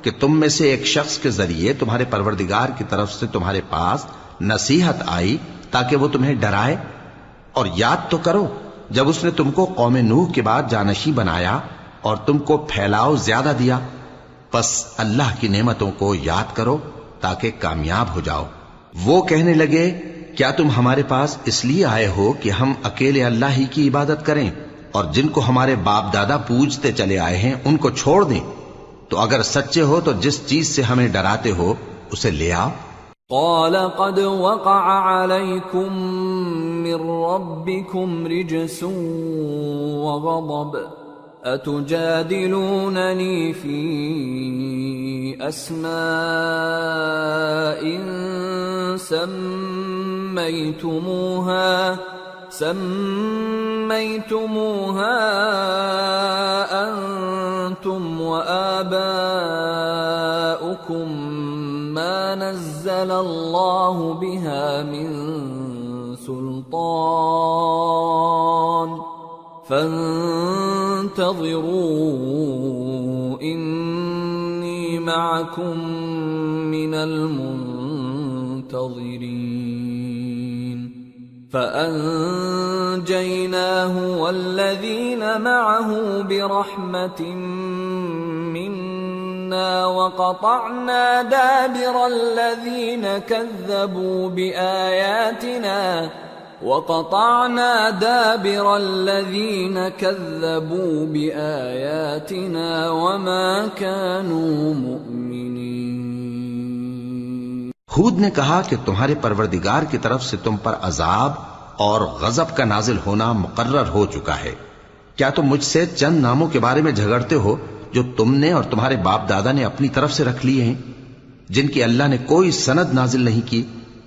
کہ تم میں سے ایک شخص کے ذریعے تمہارے پروردگار کی طرف سے تمہارے پاس نصیحت آئی تاکہ وہ تمہیں ڈرائے؟ اور یاد تو کرو جب اس نے تم کو قوم نوح کے بعد جانشین بنایا اور تم کو پھیلاؤ زیادہ دیا. پس اللہ کی نعمتوں کو یاد کرو تاکہ کامیاب ہو جاؤ. وہ کہنے لگے کیا تم ہمارے پاس اس لیے آئے ہو کہ ہم اکیلے اللہ ہی کی عبادت کریں اور جن کو ہمارے باپ دادا پوجتے چلے آئے ہیں ان کو چھوڑ دیں؟ تو اگر سچے ہو تو جس چیز سے ہمیں ڈراتے ہو اسے لے آؤ. قال قد وقع عليكم من ربكم رجس وغضب أتجادلونني في أسماء سميتموها أنتم وآباؤكم ما نزل الله بها من سلطان فانتظروا إني معكم من المنتظرين. فأنجيناه والذين معه برحمة منا وقطعنا دابر الذين كذبوا بآياتنا وما كانوا مؤمنين. ہود نے کہا کہ تمہارے پروردگار کی طرف سے تم پر عذاب اور غضب کا نازل ہونا مقرر ہو چکا ہے. کیا تم مجھ سے چند ناموں کے بارے میں جھگڑتے ہو جو تم نے اور تمہارے باپ دادا نے اپنی طرف سے رکھ لیے ہیں؟ جن کی اللہ نے کوئی سند نازل نہیں کی،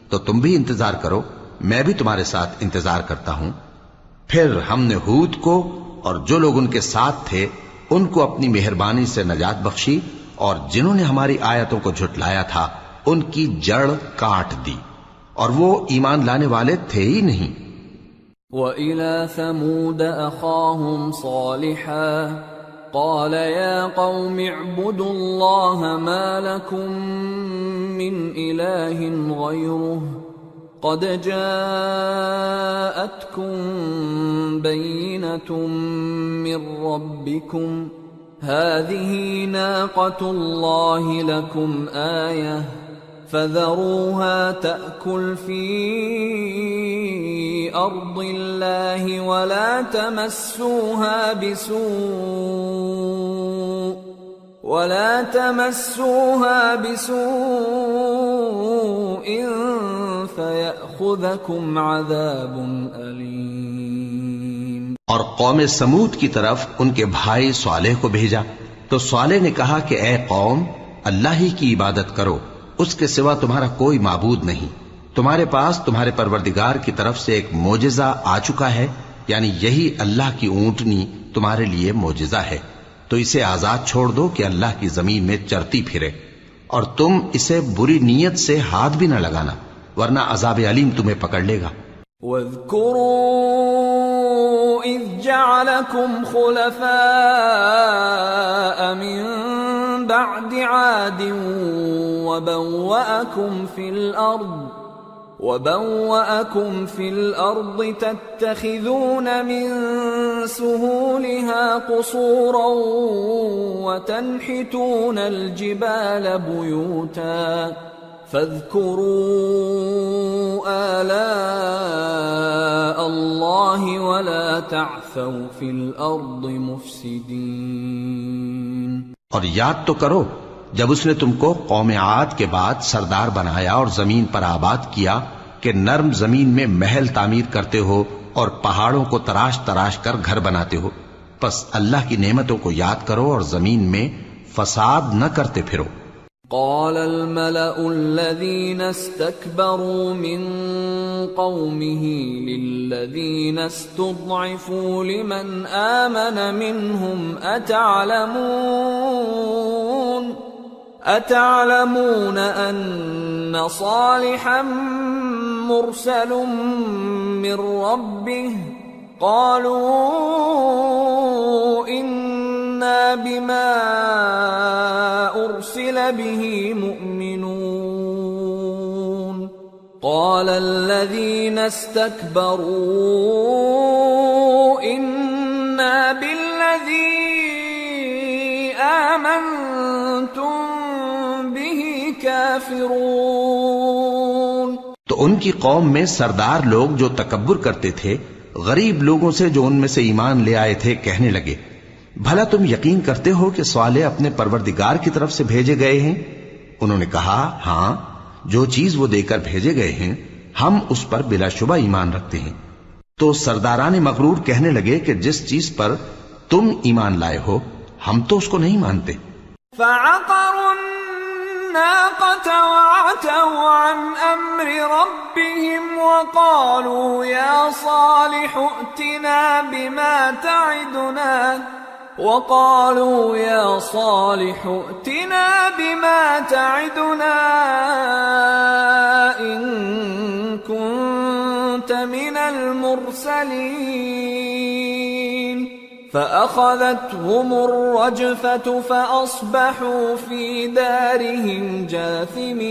تو تم بھی انتظار کرو، میں بھی تمہارے ساتھ انتظار کرتا ہوں۔ پھر ہم نے ہود کو اور جو لوگ ان کے ساتھ تھے ان کو اپنی مہربانی سے نجات بخشی، اور جنہوں نے ہماری آیتوں کو جھٹلایا تھا ان کی جڑ کاٹ دی، اور وہ ایمان لانے والے تھے ہی نہیں۔ وَإِلَى ثَمُودَ أَخَاهُمْ صَالِحًا قَالَ يَا قَوْمِ اعْبُدُوا اللَّهَ مَا لَكُمْ مِنْ إِلَٰهٍ غَيْرُهُ قَدْ جَاءَتْكُمْ بَيِّنَةٌ مِّن رَّبِّكُمْ هَٰذِهِ نَاقَةُ اللَّهِ لَكُمْ آيَةً فَذَرُوهَا تَأْكُلْ فِي أَرْضِ اللَّهِ وَلَا تَمَسُّوهَا بِسُوءٍ فَيَأْخُذَكُمْ عَذَابٌ أَلِيمٌ۔ اور قوم سمود کی طرف ان کے بھائی صالح کو بھیجا، تو صالح نے کہا کہ اے قوم، اللہ ہی کی عبادت کرو، اس کے سوا تمہارا کوئی معبود نہیں۔ تمہارے پاس تمہارے پروردگار کی طرف سے ایک معجزہ آ چکا ہے، یعنی یہی اللہ کی اونٹنی تمہارے لیے معجزہ ہے، تو اسے آزاد چھوڑ دو کہ اللہ کی زمین میں چرتی پھرے، اور تم اسے بری نیت سے ہاتھ بھی نہ لگانا، ورنہ عذاب علیم تمہیں پکڑ لے گا۔ وَاذْكُرُوا إِذْ جَعَلَكُمْ خُلَفَاءَ مِن بَعْدِ عَادٍ وَبَوَّأَكُمْ فِي الْأَرْضِ تَتَّخِذُونَ مِن سُهُولِهَا قُصُورًا وَتَنْحِتُونَ الْجِبَالَ بُيُوتًا فَاذْكُرُوا آلَاءَ اللَّهِ وَلَا تَعْثَوْا فِي الْأَرْضِ مُفْسِدِينَ۔ اور یاد تو کرو جب اس نے تم کو قوم عاد کے بعد سردار بنایا اور زمین پر آباد کیا کہ نرم زمین میں محل تعمیر کرتے ہو اور پہاڑوں کو تراش تراش کر گھر بناتے ہو، پس اللہ کی نعمتوں کو یاد کرو اور زمین میں فساد نہ کرتے پھرو۔ قال الملأ الذين استكبروا من قومه للذين استضعفوا لمن آمن منهم أتعلمون أن صالحا مرسل من ربه قالوا إنا بما أرسل به مؤمنون قال الذين استكبروا إنا بالذي آمنتم به كافرون۔ تو ان کی قوم میں سردار لوگ جو تکبر کرتے تھے غریب لوگوں سے جو ان میں سے ایمان لے آئے تھے کہنے لگے، بھلا تم یقین کرتے ہو کہ صالح اپنے پروردگار کی طرف سے بھیجے گئے ہیں؟ انہوں نے کہا ہاں، جو چیز وہ دے کر بھیجے گئے ہیں ہم اس پر بلا شبہ ایمان رکھتے ہیں۔ تو سرداران مغرور کہنے لگے کہ جس چیز پر تم ایمان لائے ہو ہم تو اس کو نہیں مانتے۔ فعقروا الناقة وعتوا عن أمر ربهم وقالوا يا صالح ائتنا بما تعدنا إن كنت من المرسلين فأخذتهم الرجفة فأصبحوا في دارهم جاثمين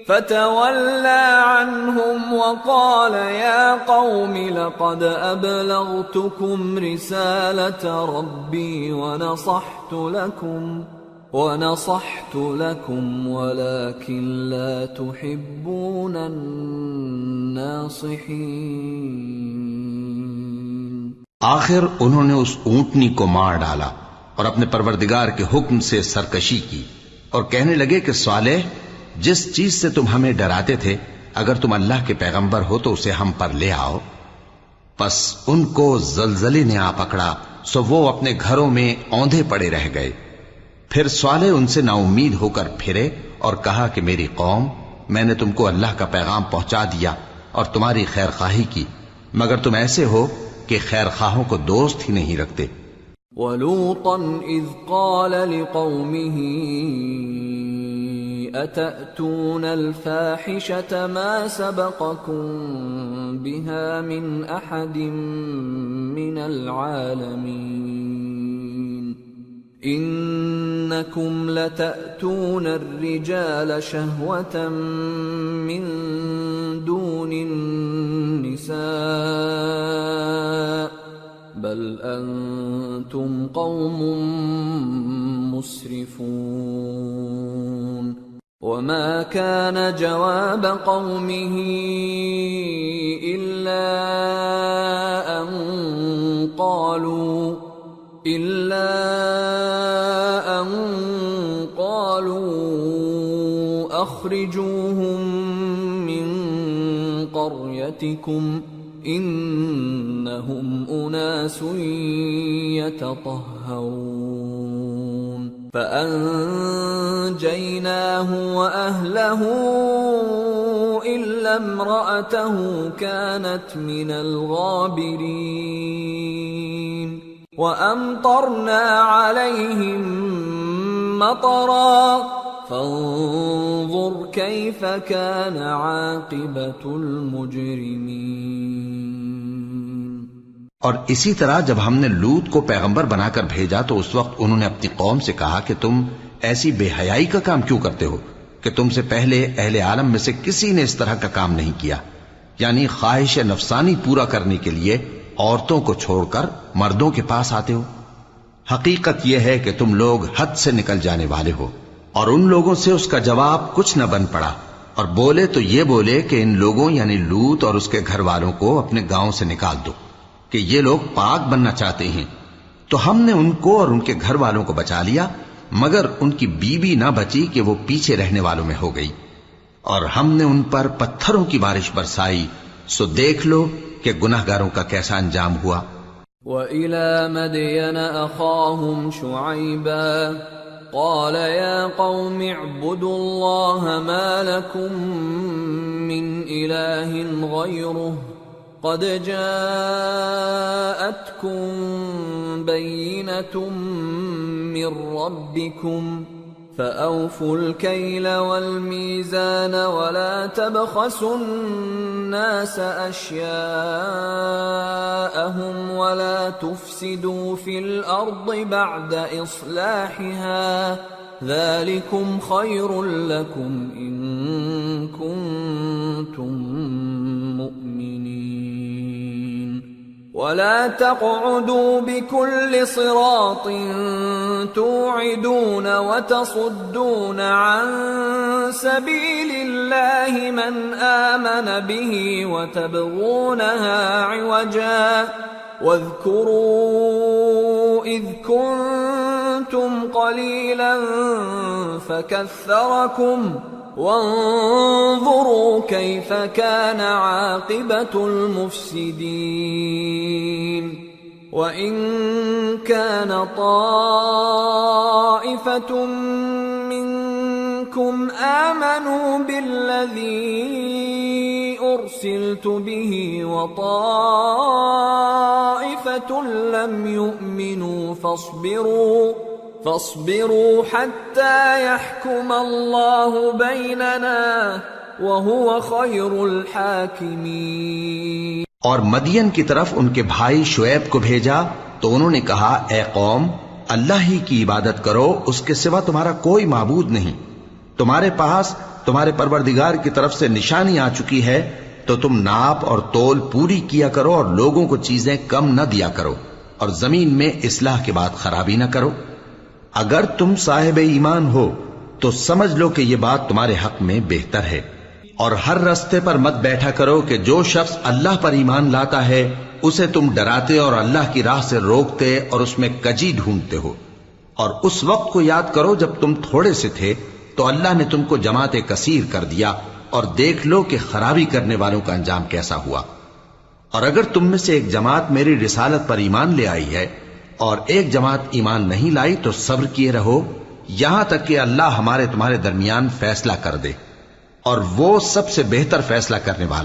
فتولى عنهم وقال يا قوم لقد أبلغتكم رسالة ربي ونصحت لكم ولكن لا تحبون الناصحين۔ آخر انہوں نے اس اونٹنی کو مار ڈالا اور اپنے پروردگار کے حکم سے سرکشی کی اور کہنے لگے کہ صالح جس چیز سے تم ہمیں ڈراتے تھے اگر تم اللہ کے پیغمبر ہو تو اسے ہم پر لے آؤ۔ پس ان کو زلزلے نے آ پکڑا، سو وہ اپنے گھروں میں اوندھے پڑے رہ گئے۔ پھر صالح ان سے نا امید ہو کر پھرے اور کہا کہ میری قوم، میں نے تم کو اللہ کا پیغام پہنچا دیا اور تمہاری خیر خواہی کی، مگر تم ایسے ہو کہ خیر خواہوں کو دوست ہی نہیں رکھتے۔ وَلُوطًا إِذْ قَالَ لِقَوْمِهِ أَتَأْتُونَ الْفَاحِشَةَ مَا سَبَقَكُم بِهَا مِنْ أَحَدٍ مِّنَ الْعَالَمِينَ إِنَّكُمْ لَتَأْتُونَ الرِّجَالَ شَهْوَةً مِّن دُونِ النِّسَاءِ بل انتم قوم مسرفون وما كان جواب قومه الا ان قالوا اخرجوهم من قريتكم انہم اناس یتطہرون فانجیناہ واہلہ الا امرأتہ کانت من الغابرین وامطرنا علیہم مطرا فانظر کیف کان عاقبۃ المجرمین۔ اور اسی طرح جب ہم نے لوط کو پیغمبر بنا کر بھیجا تو اس وقت انہوں نے اپنی قوم سے کہا کہ تم ایسی بے حیائی کا کام کیوں کرتے ہو کہ تم سے پہلے اہل عالم میں سے کسی نے اس طرح کا کام نہیں کیا، یعنی خواہش نفسانی پورا کرنے کے لیے عورتوں کو چھوڑ کر مردوں کے پاس آتے ہو۔ حقیقت یہ ہے کہ تم لوگ حد سے نکل جانے والے ہو۔ اور ان لوگوں سے اس کا جواب کچھ نہ بن پڑا، اور بولے تو یہ بولے کہ ان لوگوں یعنی لوط اور اس کے گھر والوں کو اپنے گاؤں سے نکال دو کہ یہ لوگ پاک بننا چاہتے ہیں۔ تو ہم نے ان کو اور ان کے گھر والوں کو بچا لیا، مگر ان کی بیوی نہ بچی کہ وہ پیچھے رہنے والوں میں ہو گئی، اور ہم نے ان پر پتھروں کی بارش برسائی، سو دیکھ لو کہ گناہگاروں کا کیسا انجام ہوا۔ وَإِلَى مَدْيَنَ أَخَاهُمْ شُعَيْبًا قال يا قوم اعبدوا الله ما لكم من إله غيره قد جاءتكم بينة من ربكم فأوفوا الكيل والميزان ولا تبخسوا الناس أشياءهم ولا تفسدوا في الأرض بعد إصلاحها ذلكم خير لكم إن كنتم مؤمنين ولا تقعدوا بكل صراط توعدون وتصدون عن سبيل الله من آمن به وتبغونها عوجا واذكروا إذ كنتم قليلا فكثركم وانظروا كيف كان عاقبة المفسدين وَإِن كَانَ طَائِفَةٌ مِّنكُمْ آمَنُوا بِالَّذِي أُرْسِلْتُ بِهِ وَطَائِفَةٌ لَّمْ يُؤْمِنُوا فاصبروا حتى يحكم الله بيننا وهو خير الحاكمين۔ اور مدین کی طرف ان کے بھائی شعیب کو بھیجا تو انہوں نے کہا اے قوم اللہ ہی کی عبادت کرو، اس کے سوا تمہارا کوئی معبود نہیں، تمہارے پاس تمہارے پروردگار کی طرف سے نشانی آ چکی ہے تو تم ناپ اور تول پوری کیا کرو اور لوگوں کو چیزیں کم نہ دیا کرو اور زمین میں اصلاح کے بعد خرابی نہ کرو۔ اگر تم صاحب ایمان ہو تو سمجھ لو کہ یہ بات تمہارے حق میں بہتر ہے، اور ہر رستے پر مت بیٹھا کرو کہ جو شخص اللہ پر ایمان لاتا ہے اسے تم ڈراتے اور اللہ کی راہ سے روکتے اور اس میں کجی ڈھونڈتے ہو۔ اور اس وقت کو یاد کرو جب تم تھوڑے سے تھے تو اللہ نے تم کو جماعت کثیر کر دیا، اور دیکھ لو کہ خرابی کرنے والوں کا انجام کیسا ہوا۔ اور اگر تم میں سے ایک جماعت میری رسالت پر ایمان لے آئی ہے اور ایک جماعت ایمان نہیں لائی تو صبر کیے رہو، یہاں تک کہ اللہ ہمارے تمہارے درمیان فیصلہ کر دے، اور وہ سب سے بہتر فیصلہ کرنے والا